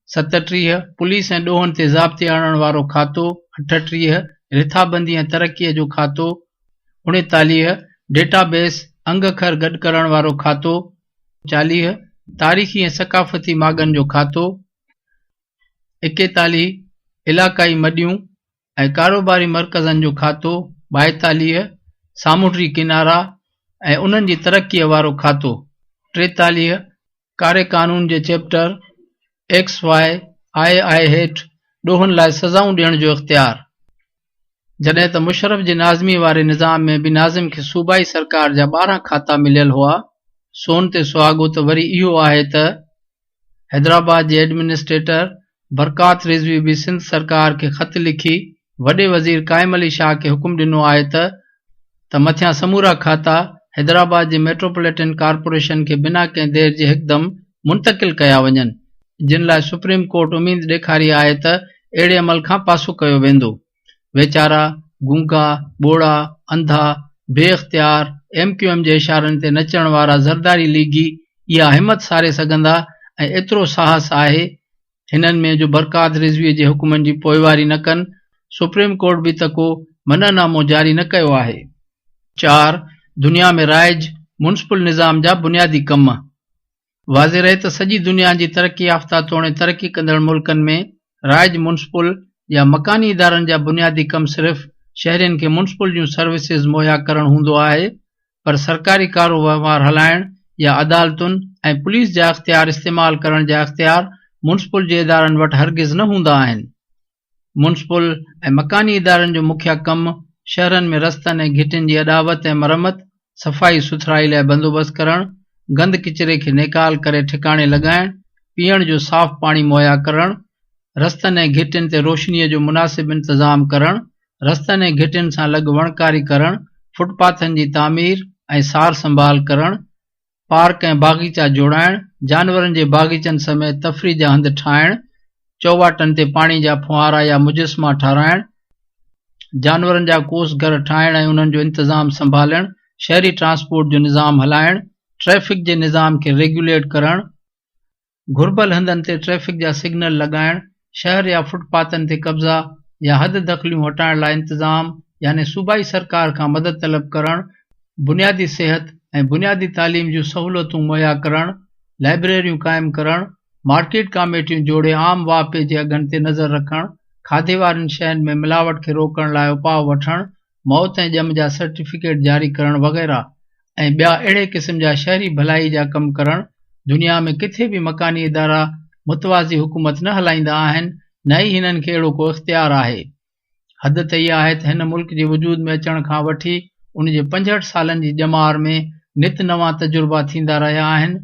C: 37 पुलिस ऐं ॾोहनि ते ज़ाब्ते आणण वारो खातो, 38 रिथाबंदी ऐं तरक़ीअ जो खातो, 39 डेटाबेस अंगखर गॾु करण वारो खातो, 40 तारीख़ी ऐं सक़ाफ़ती माॻनि जो खातो, 41 इलाक़ाई मडियूं ऐं कारोबारी मर्कज़नि जो खातो, 42 सामुंडी किनारा ऐं उन्हनि जी तरक़ीअ वारो खातो, 43 कारे कानून जे चैप्टर XYII हेठि ॾोहनि लाइ सज़ाऊं ॾियण जो इख्तियार। जॾहिं त मुशर्रफ जे नाज़मी वारे निज़ाम में बि नाज़िम खे सूबाई सरकार जा 12 खाता मिलियल हुआ, सोन ते सुहागो त वरी इहो आहे त हैदराबाद जे एडमिनिस्ट्रेटर बरकात रिज़वी बि सिंध सरकार खे ख़त लिखी वॾे वज़ीर क़ाइम अली शाह खे हुकुम ॾिनो आहे त मथियां समूरा खाता हैदराबाद जे मेट्रोपॉलिटन कॉर्पोरेशन खे बिना कंहिं देर जे हिकदम मुंतक़िल कया वञनि, जिन लाइ सुप्रीम कोर्ट उमीद ॾेखारी आहे त अहिड़े अमल खां पासो कयो वेंदो। वेचारा गूंगा ॿोड़ा अंधा बेइख्तियार MQM जे इशारनि ते नचण वारा ज़रदारी लीगी इहा हिमत सारे सघंदा ऐं एतिरो साहस आहे हिननि में जो बरकात रिज़वीअ जे हुकुमनि जी पोइवारी न कनि। सुप्रीम कोर्ट बि त को मननामो जारी न कयो आहे। 4 दुनिया में राइज मुनिसिपल निज़ाम जा बुनियादी कम। वाज़े रहे त सॼी दुनिया जी तरक़ी याफ़्ता तोणे तरक़ी कंदड़ मुल्कनि में राइज मुनिसिपल या मकानी इदारनि जा बुनियादी कम सिर्फ़ शहरियुनि खे मुनिसिपल जूं सर्विसिस मुहैया करणु हूंदो आहे, पर सरकारी कारोबार हलाइण या अदालतुनि ऐं पुलिस जा इख्तियार इस्तेमाल करण जा इख्तियार मुनिसिपल जे इदारनि वटि हरगिज़ न हूंदा आहिनि। मुनिसिपल ऐं मकानी इदारनि जो मुख्य कम शहरनि में रस्तनि ऐं घिटियुनि जी अॾावत ऐं मरम्मत, सफ़ाई सुथराई लाइ बंदोबस्तु करणु, गंद किचिरे खे नेकाल करे ठिकाणे लॻाइण, पीअण जो साफ़ पाणी मुहैया करणु, रस्तनि ऐं घिटियुनि ते रोशनीअ जो मुनासिब इंतज़ाम करणु, रस्तनि ऐं घिटियुनि सां लॻ वणकारी करणु, फुटपाथनि जी तामीर ऐं सार संभाल करणु, पार्क ऐं बाग़ीचा जोड़ाइण, जानवरनि जे बाग़ीचनि समेत तफ़रीह जा हंध ठाहिण, चौवाटनि ते पाणी जा फुहारा या मुजस्मा ठाराइण, जानवरनि जा कोस घर ठाहिण ऐं उन्हनि जो इंतज़ाम संभालण, शहरी ट्रांसपोर्ट जो निज़ाम हलाइण, ट्रैफ़िक जे निज़ाम खे रेगुलेट करणु, घुर्बल हंधनि ते ट्रैफ़िक जा सिग्नल लॻाइण, शहर या फुटपाथनि ते कब्ज़ा या हद दख़लियूं हटाइण लाइ इंतज़ाम यानी सूबाई सरकार खां मदद तलब करणु, बुनियादी सिहत ऐं बुनियादी तालीम जूं सहूलियतूं मुहैया करणु, लाइब्रेरियूं क़ाइमु करणु, मार्केट कमेटियूं जोड़े आम वापे जे अघनि ते नज़र रखणु, खाधे वारनि शयुनि में मिलावट खे रोकण लाइ उपाउ वठणु, मौत ऐं ॼम जा सर्टिफिकेट जारी करणु वग़ैरह ऐं ॿिया अहिड़े क़िस्म जा शहरी भलाई जा कम करणु। दुनिया में किथे बि मकानी इदारा मुतवाज़ी हुकूमत न हलाईंदा आहिनि, न ई हिननि खे अहिड़ो को इख्तियार आहे। हद त इहा आहे त हिन मुल्क जे वजूद में अचण खां वठी उन जे 65 सालनि जी ॼमार में नित नवां तजुर्बा थींदा रहिया आहिनि।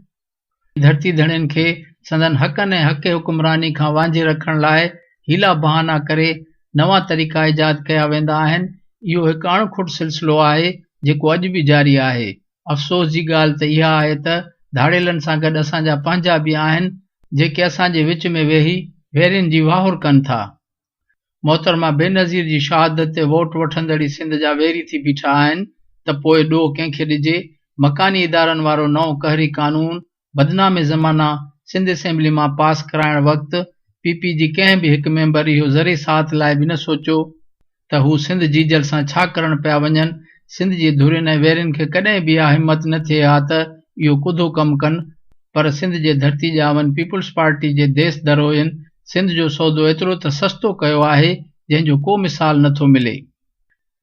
C: धरती धड़ियुनि खे संदन हक़नि ऐं हक़ हुकुमरानी खां वांझे रखण लाइ हीला बहाना करे नवां तरीक़ा ईजाद कया वेंदा आहिनि। इहो हिकु अणखुट सिलसिलो आहे जेको अॼु बि जारी आहे। अफ़सोस जी ॻाल्हि त इहा आहे त धाड़ेलनि सां गॾु असांजा पंहिंजा बि आहिनि जेके असांजे विच में वेही वेरियुनि जी वाहुर कनि था। मोहतरमा बेनज़ीर जी शहादत ते वोट वठंदड़ी सिंध जा वेरी थी बीठा आहिनि त पोइ ॾोह कंहिंखे ॾिजे। मकानी इदारनि वारो नओं कहरी कानून बदनामे ज़माना सिंध असेंबली मां पास कराइण वक़्तु PP जी कंहिं बि हिकु मेंबर इहो ज़रे साथ लाइ बि न सोचियो त हू सिंध जीजल सां छा करण पिया वञनि। सिंध जी धुरियुनि ऐं वेरियुनि खे कॾहिं बि इहा हिमत न थिए हा त इहो कुदो कमु कनि, पर सिंध जे धरती जावन पीपुल्स पार्टी जे देस दरोहनि सिंध जो सौदो एतिरो त सस्तो कयो आहे जंहिंजो को मिसाल नथो मिले।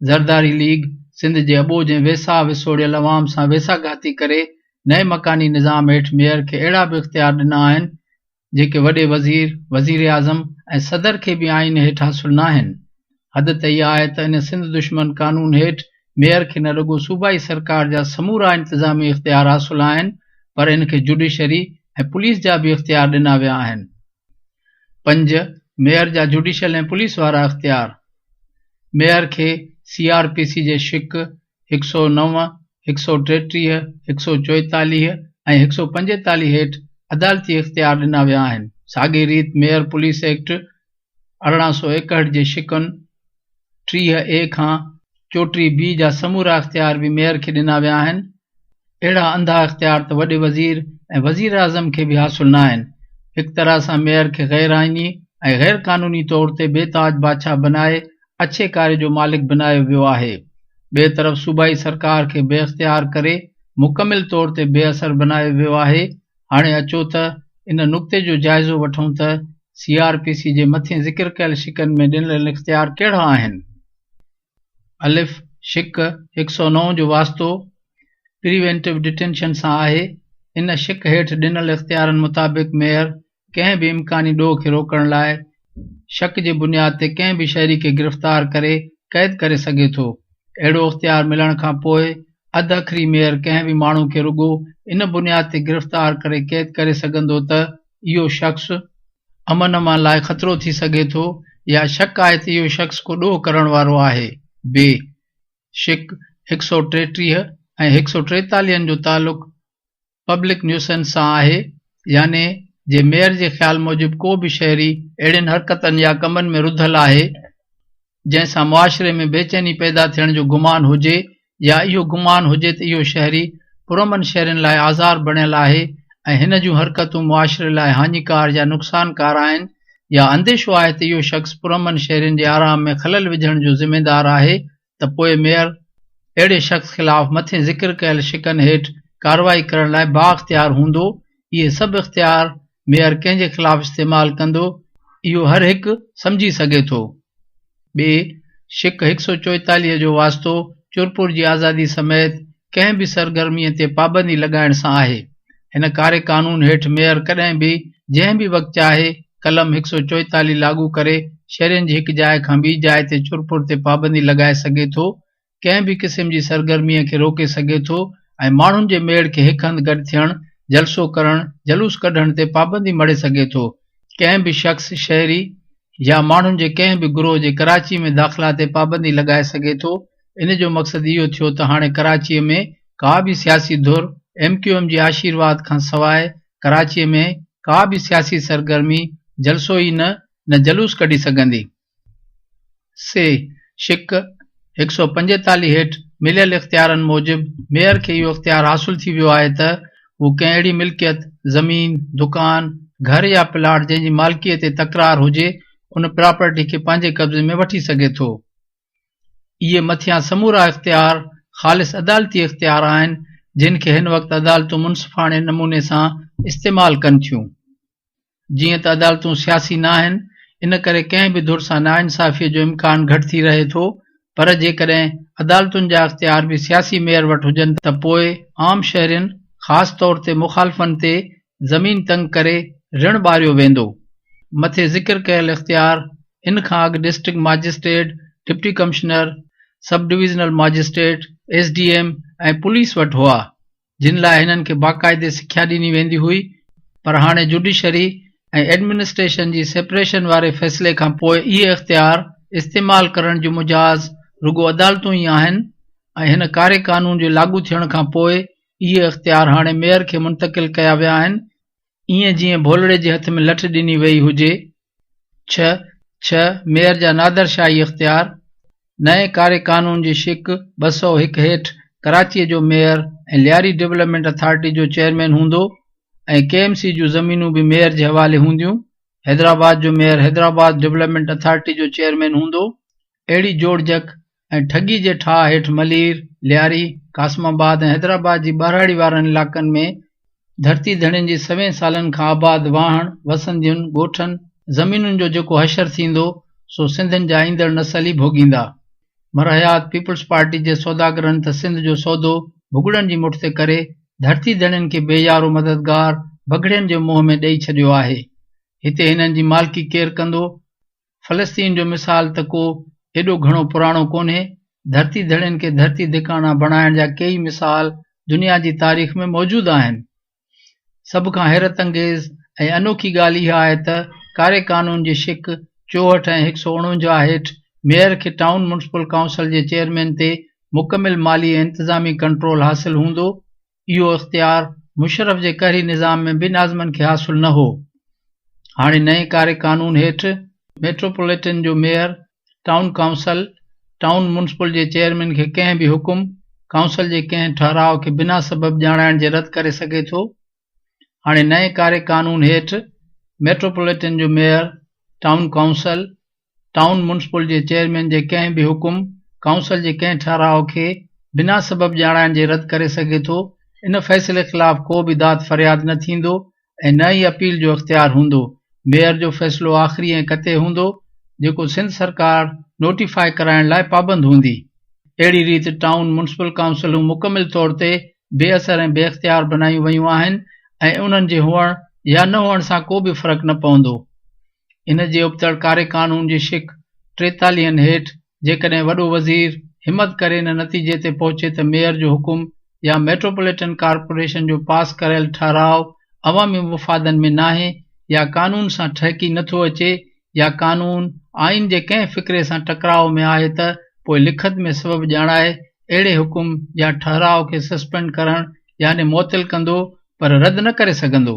C: ज़रदारी लीग सिंध जे अबोज ऐं वेसा विसोड़ियल अवाम सां वेसाघाती करे नए मकानी निज़ाम हेठि मेयर खे अहिड़ा बि इख्तियार ॾिना आहिनि जेके वॾे वज़ीर, वज़ीर आज़म ऐं सदर खे बि आइन हेठि हासिल न आहिनि। हद त इहा आहे त इन सिंध दुश्मन कानून हेठि मेयर खे न रुॻो सूबाई सरकार जा समूरा इंतिज़ामी इख़्तियार हासिल आहिनि, पर इन खे जुडिशरी ऐं पुलिस जा बि इख़्तियार ॾिना विया आहिनि। 5. मेयर जा जुडिशियल ऐं पुलिस वारा इख़्तियार। मेयर खे CRPC जे शिक 109, 133, 144 ऐं 145 हेठि अदालती इख़्तियार ॾिना विया आहिनि। साॻी रीति मेयर पुलिस एक्ट 1861 जे शिकनि 30A खां 34B जा समूरा इख़्तियार बि मेयर खे ॾिना विया आहिनि। अहिड़ा अंधा इख़्तियार त वॾे वज़ीर ऐं वज़ीर आज़म खे बि हासिल न आहिनि। हिकु तरह सां मेयर खे गैर आइनी ऐं गैर कानूनी तौर ते बेताज बादशाह बनाए अच्छे कार्य जो मालिक बनायो वियो आहे। ॿिए तरफ़ सूबाई सरकार खे बेइख़्तियार करे मुकमिल तौर ते बेअसर बनायो वियो आहे। हाणे अचो त इन नुक़्ते जो जाइज़ो वठूं त CRPC जे मथे ज़िक्र कयल शिकनि में ॾिनल इख़्तियार कहिड़ा आहिनि। अलिफ, शिक 109 जो वास्तो प्रिवेंटिव डिटेंशन सां आहे। इन शिक हेठि ॾिनल इख़्तियारनि मुताबिक़ मेयर कंहिं बि इम्कानी ॾोह खे रोकण लाइ शक जे बुनियाद ते कंहिं बि शहरी खे गिरफ़्तार करे क़ैद करे सघे थो। अहिड़ो इख़्तियार मिलण खां पोइ अधु अख़री मेयर कंहिं बि माण्हू खे रुॻो इन बुनियाद ते गिरफ़्तार करे क़ैद करे सघंदो त इहो शख़्स अमन अमान लाइ ख़तरो थी सघे थो या शक आहे त इहो शख़्स को ॾोह करण वारो आहे। बे शिक 133 ऐं 143 जो तालुक़ पब्लिक न्यूसेंस सां आहे, याने जे मेयर जे ख़्याल मूजिबि को बि शहरी अहिड़ियुनि हरकतनि या कमनि में रुधल आहे जंहिंसां मुआशिरे में बेचैनी पैदा थियण जो गुमान हुजे या इहो गुमान हुजे त इहो शहरी पुरअमन शहरनि लाइ आज़ार बणियल आहे ऐं हिन जूं हरकतूं मुआशिरे लाइ हानिकार या नुक़सानकार आहिनि, या अंदेशो आहे त इहो शख़्स पुरअमन शहरनि जे आराम में ख़लल विझण जो ज़िम्मेदार आहे, त पोइ मेयर अहिड़े शख़्स ख़िलाफ़ मथे ज़िक्र कयल शिकनि हेठि कार्रवाई करण लाइ बाइख़्तियार हूंदो। इहे सभु इख़्तियार मेयर कंहिंजे ख़िलाफ़ इस्तेमालु कंदो, इहो हर हिकु सम्झी सघे थो। ॿिए शिक 144 जो वास्तो चुरपुर जी आज़ादी समेत कंहिं बि सरगर्मीअ ते पाबंदी लॻाइण सां आहे। हिन कार्य कानून हेठि मेयर कॾहिं बि जंहिं बि वक़्तु चाहे कलम 144 लागू करे शहरनि जी हिकु जाइ खां ॿी जाइ ते चुरपुर ते पाबंदी लॻाए सघे थो, कंहिं बि क़िस्म जी सरगर्मीअ खे रोके सघे थो ऐं माण्हुनि जे मेड़ खे हिकु हंधि गॾु थियण, जलसो करण, जलूस कढण ते पाबंदी मड़े सघे थो। कंहिं बि शख़्स, शहरी या माण्हुनि जे कंहिं बि गुरोह जे कराची में दाख़िला ते पाबंदी लॻाए सघे थो। इन जो मक़सदु इहो थियो त हाणे कराचीअ में का बि सियासी धुर MQM जी आशीर्वाद खां सवाइ कराचीअ में का बि सियासी सरगर्मी, जलसो ई न जलूस कढी सघंदी। से शिक 145 हेठि मिलियल इख़्तियारनि मूजिबि मेयर खे इहो इख़्तियार हासिल थी वियो आहे त हू कंहिं अहिड़ी मिल्कियत, ज़मीन, दुकान, घर या प्लाट जंहिंजी मालिकीअ ते तकरार हुजे उन प्रॉपर्टी खे पंहिंजे कब्ज़े में वठी सघे थो। इहे मथियां समूरा इख़्तियार ख़ालिस अदालती इख़्तियार आहिनि जिन खे हिन वक़्तु अदालतूं मुनसिफ़ाणे नमूने सां इस्तेमालु कनि थियूं। जीअं त अदालतूं सियासी न आहिनि, इन करे कंहिं बि धुर सां नाइंसाफ़ीअ जो इम्कान घटि थी रहे थो, पर जेकॾहिं अदालतुनि जा इख़्तियार बि सियासी मेयर वटि हुजनि त पोइ आम शहरियुनि, ख़ासि तौर ते मुख़ालिफ़नि ते ज़मीन तंग करे ऋण ॿारियो वेंदो। मथे ज़िक्र कयल इख़्तियार इन खां अॻु डिस्ट्रिक्ट मजिस्ट्रेट, डिप्टी कमिश्नर, सब डिविज़नल मजिस्ट्रेट, SDM ऐं पुलिस वटि हुआ, जिन लाइ हिननि खे बाक़ाइदे सिख्या ॾिनी वेंदी हुई, पर हाणे जुडिशरी ऐं एडमिनिस्ट्रेशन जी सेपरेशन वारे फ़ैसिले खां पोइ इहे इख़्तियार इस्तेमालु करण जो मुजाज़ रुॻो अदालतूं ई आहिनि ऐं हिन कार्य कानून जे लागू थियण खां पोइ इहे इख़्तियार हाणे मेयर खे मुंतक़िल कया विया आहिनि, ईअं जीअं भोलड़े जे हथ में लठ ॾिनी वई हुजे। 6 मेयर जा नादरशाही इख़्तियार। नए कार्य कानून जी शिक 201 हेठि कराचीअ जो मेयर ऐं लियारी डेवलपमेंट अथॉरिटी जो चेयरमैन हूंदो ऐं KMC जूं ज़मीनूं बि मेयर जे हवाले हूंदियूं। हैदराबाद जो मेयर हैदराबाद डेवलपमेंट अथॉरिटी जो चेयरमैन हूंदो। अहिड़ी जोड़जक ऐं ठगी जे ठाह हेठि मलीर, लियारी, कासमाबाद ऐं हैदराबाद जी ॿारहाड़ी वारनि इलाइक़नि में धरती धड़ियुनि जी 100 सालनि खां आबाद वाहण वसंदियुनि ॻोठनि ज़मीनुनि जो जेको हशर थींदो सो सिंधनि जा ईंदड़ नसल ई भोगींदा। मरहयात पीपल्स पार्टी जे सौदागरनि त सिंध जो सौदो भुॻड़नि जी मुठि ते करे धरती धड़ियुनि खे बेयारो मददगार बगड़ियुनि जे मुंहं में ॾेई छॾियो आहे। हिते हिननि जी मालिकी केरु कंदो? फ़लस्तीन जो मिसाल त को एॾो घणो पुराणो कोन्हे। धरती धड़ियुनि खे धरती धिकाणा बणाइण जा कई मिसाल दुनिया जी तारीख़ में मौजूदु आहिनि। सभ खां हैरत अंगेज़ ऐं अनोखी ॻाल्हि इहा आहे त कारे कानून जी शिक 64 ऐं 149 हेठि मेयर खे टाउन म्युनिसिपल काउंसिल जे चेयरमैन ते मुकमिल माली ऐं इंतिज़ामी कंट्रोल हासिल हूंदो। इहो इख़्तियार मुशर्रफ जे कहरी निज़ाम में ॿिनि आज़मनि खे हासिल न हो। हाणे नए कारे कानून हेठि मेट्रोपॉलिटन जो mayor, town council, town municipal जे चेयरमैन खे कंहिं बि हुकुम, काउंसिल जे कंहिं ठहराव खे बिना सबब ॼाणाइण जे रद्द करे सघे थो। हाणे नए कारे कानून हेठि मेट्रोपॉलिटन जो mayor, town council, town municipal जे चेयरमैन जे कंहिं बि हुकुम, काउंसिल जे कंहिं ठहराव खे बिना सबब ॼाणाइण जे रद्द करे सघे थो। इन फ़ैसिले ख़िलाफ़ को बि दाद फ़रियाद न थींदो ऐं न ई अपील जो इख़्तियार हूंदो। मेयर जो फ़ैसिलो आख़िरी ऐं क़तई हूंदो, जेको सिंध सरकार नोटिफाई कराइण लाइ पाबंद हूंदी। अहिड़ी रीति टाउन म्युनिसिपल काउंसिलूं मुकमिल तौर ते बेअसर ऐं बेइख़्तियार बनायूं वयूं आहिनि ऐं उन्हनि जे हुअण या न हुअण सां को बि फ़र्क़ु न पवंदो। इन जे उबतड़ कारे कानून जी शिक 43 हेठि जेकॾहिं वॾो वज़ीर हिमत करे इन नतीजे ते पहुचे त मेयर जो हुकुम या मेट्रोपॉलिटन कॉर्पोरेशन जो पास कयल ठहराव अवामी मुफ़ादनि में नाहे या कानून सां ठहकी नथो अचे या कानून आइन जे कंहिं फ़िक्रे सां टकराव में आहे त पोइ लिखत में सबब ॼाणाए अहिड़े हुकुम या ठहराव खे सस्पेंड करण यानी मुअत्तल कंदो, पर रद्द न करे सघंदो।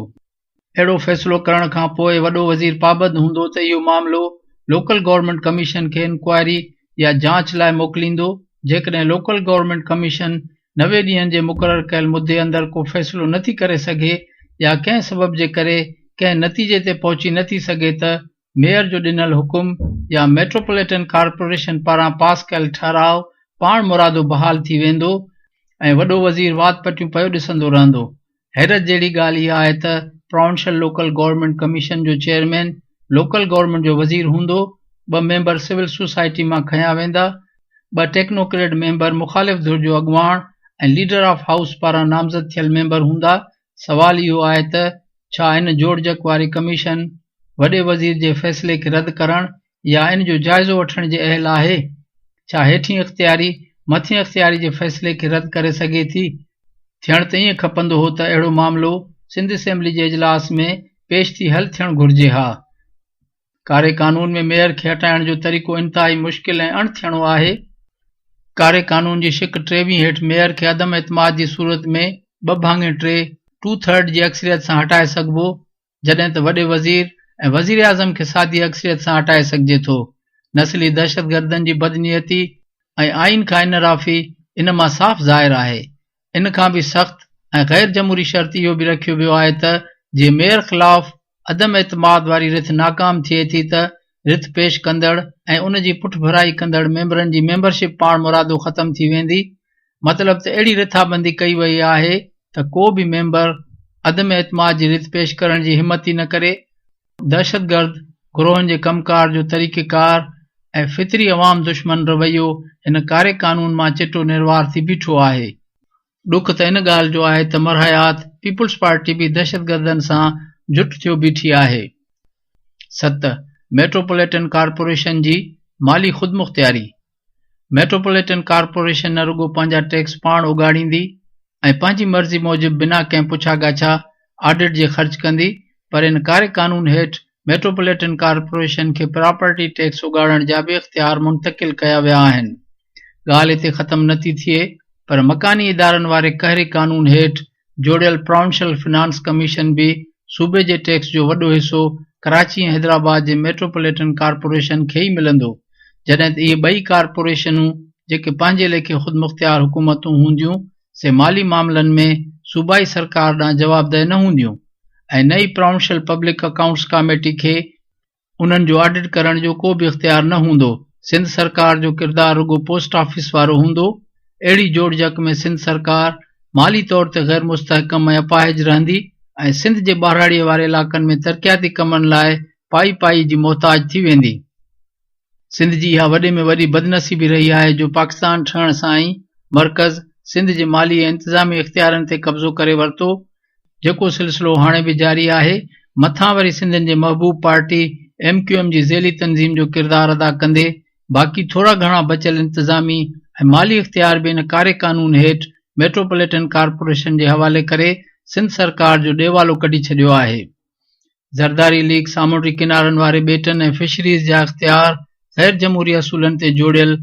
C: अहिड़ो फ़ैसिलो करण खां पोइ वॾो वज़ीर पाबंद हूंदो त इहो मामिलो लोकल गवर्नमेंट कमीशन खे इंक्वायरी या जांच लाइ मोकिलींदो। जेकॾहिं लोकल गवर्नमेंट कमीशन 90 ॾींहनि जे मुक़ररु कयल मुदे अंदरि को फ़ैसिलो नथी करे सघे या कंहिं सबब जे करे कंहिं नतीजे ते पहुची नथी सघे त मेयर जो ॾिनल हुकुम या मेट्रोपॉलिटन कॉर्पोरेशन पारां पास कयल ठहराव पाण मुरादो बहाल थी वेंदो ऐं वॾो वज़ीर वात पटियूं पियो ॾिसंदो रहंदो। हैरत जहिड़ी ॻाल्हि इहा आहे त प्रोविंशियल लोकल गवर्नमेंट कमीशन जो चेयरमैन लोकल गवर्नमेंट जो वज़ीर हूंदो। 2 मेंबर सिविल सोसाइटी मां खंया वेंदा। 2 टेक्नोक्रेट मेंबर मुख़ालिफ़ धुर जो अॻुवाण ऐं लीडर ऑफ हाउस पारां नामज़द थियल मेंबर हूंदा। सवाल इहो आहे त छा इन जोड़जक वारी कमीशन वॾे वज़ीर जे फ़ैसिले खे रद्द करण या इन जो जाइज़ो वठण जे अहल आहे? छा हेठीं इख़्तियारी मथिएं इख़्तियारी जे फ़ैसिले खे रद्द करे सघे थी? थियण त ईअं खपंदो हो त अहिड़ो मामिलो सिंध असेंबली जे इजलास में पेश थी हल थियणु घुरिजे हा। कारे कानून में मेयर खे हटाइण जो तरीक़ो इंतहाई मुश्किल ऐं अणथियणो आहे। कारे कानून जी शिक 23 हेठि मेयर खे अदम एतमाद जी सूरत में 2/3 2/3 जी अक्सरियत सां हटाए सघिबो, जॾहिं त वॾे वज़ीर ऐं वज़ीर आज़म खे सादी अक्सरियत सां हटाए सघिजे थो। नस्ली दहशतगर्दनि जी बदनीयती ऐं आइन खां इनराफ़ी इन मां साफ़ ज़ाहिर आहे। इन खां बि सख़्त ऐं गैर जमहूरी शर्त इहो बि रखियो वियो आहे त जे मेयर ख़िलाफ़ अदम एतमाद वारी रिथ नाकाम थिए थी त रिथ पेश कंदड़ ऐं उन जी पुठभराई कंदड़ मेंबरनि जी मेंबरशिप पाण मुरादो ख़तम थी वेंदी। मतिलब त अहिड़ी रिथाबंदी कई वई आहे त को बि मेंबर अदम एतमाद जी रिथ पेश करण जी हिमत ई न करे। दहशतगर्द गुरोहनि जे कमकार जो तरीक़ेकार ऐं फितरी अवाम दुश्मन रवैयो हिन कारे कानून मां चिटो निर्वार थी बीठो आहे। ॾुख त इन ॻाल्हि जो आहे त मरहयात पीपुल्स पार्टी बि दहशतगर्दनि सां जुट थियो बीठी आहे। 7. मेट्रोपॉलिटन कॉर्पोरेशन जी माली ख़ुदमुख़्तियारी। मेट्रोपॉलिटन कॉर्पोरेशन न रुगो पंहिंजा टैक्स पाण उगाड़ींदी ऐं पंहिंजी मर्ज़ी मूजिबि बिना कंहिं पुछा ॻाछा ऑडिट जे ख़र्च कंदी, पर इन कारे कानून हेठि मेट्रोपॉलिटन कॉर्पोरेशन खे प्रॉपर्टी टैक्स उगाड़ण जा बि इख़्तियार मुंतकिल कया विया आहिनि। ॻाल्हि हिते ख़तम नथी थिए, पर मकानी इदारनि वारे कहरी कानून हेठि जोड़ियल प्रोविंशियल फिनांस कमीशन बि सूबे जे टैक्स जो वॾो हिसो कराची ऐं हैदराबाद जे मेट्रोपॉलिटन कॉर्पोरेशन खे ई मिलंदो, जॾहिं त इहे ॿई कॉर्पोरेशनूं जेके पंहिंजे लेखे ख़ुदमुख़्तियार हुकूमतूं हूंदियूं से माली मामलनि में सूबाई सरकार ॾांहुं जवाबदेह न हूंदियूं ऐं नई प्रोविंशियल पब्लिक अकाउंट्स कमेटी खे उन्हनि जो ऑडिट करण जो को बि इख़्तियार न हूंदो। सिंध सरकार जो किरदार रुगो पोस्ट ऑफिस वारो हूंदो। अहिड़ी जोड़जक में सिंध सरकार माली तौर ते गैर मुस्तहकम ऐं अपाहिज रहंदी ऐं सिंध जे ॿाराड़ीअ वारे इलाक़नि में तरक़ियाती कमनि लाइ पाई जी मोहताज थी वेंदी। सिंध जी इहा वॾे में वॾी बदनसीबी रही आहे जो पाकिस्तान ठहण सां ई मर्कज़ सिंध जे माली ऐं इंतिज़ामी इख़्तियारनि ते कब्ज़ो करे वरितो, जेको सिलसिलो हाणे बि जारी आहे। मथां वरी सिंधियुनि जे महबूब पार्टी MQM जी ज़ेली तंज़ीम जो किरदारु अदा कंदे बाक़ी थोरा घणा बचियल इंतज़ामी ऐं माली इख़्तियार बि इन कारे कानून हेठि मेट्रोपॉलिटन कॉर्पोरेशन जे हवाले करे सिंध सरकार जो ॾेवालो कढी छॾियो आहे। ज़रदारी लीग सामुंडी किनारनि वारे ॿेटनि ऐं फिशरीज़ जा इख़्तियार ग़ैर जमहूरी असूलनि ते जोड़ियल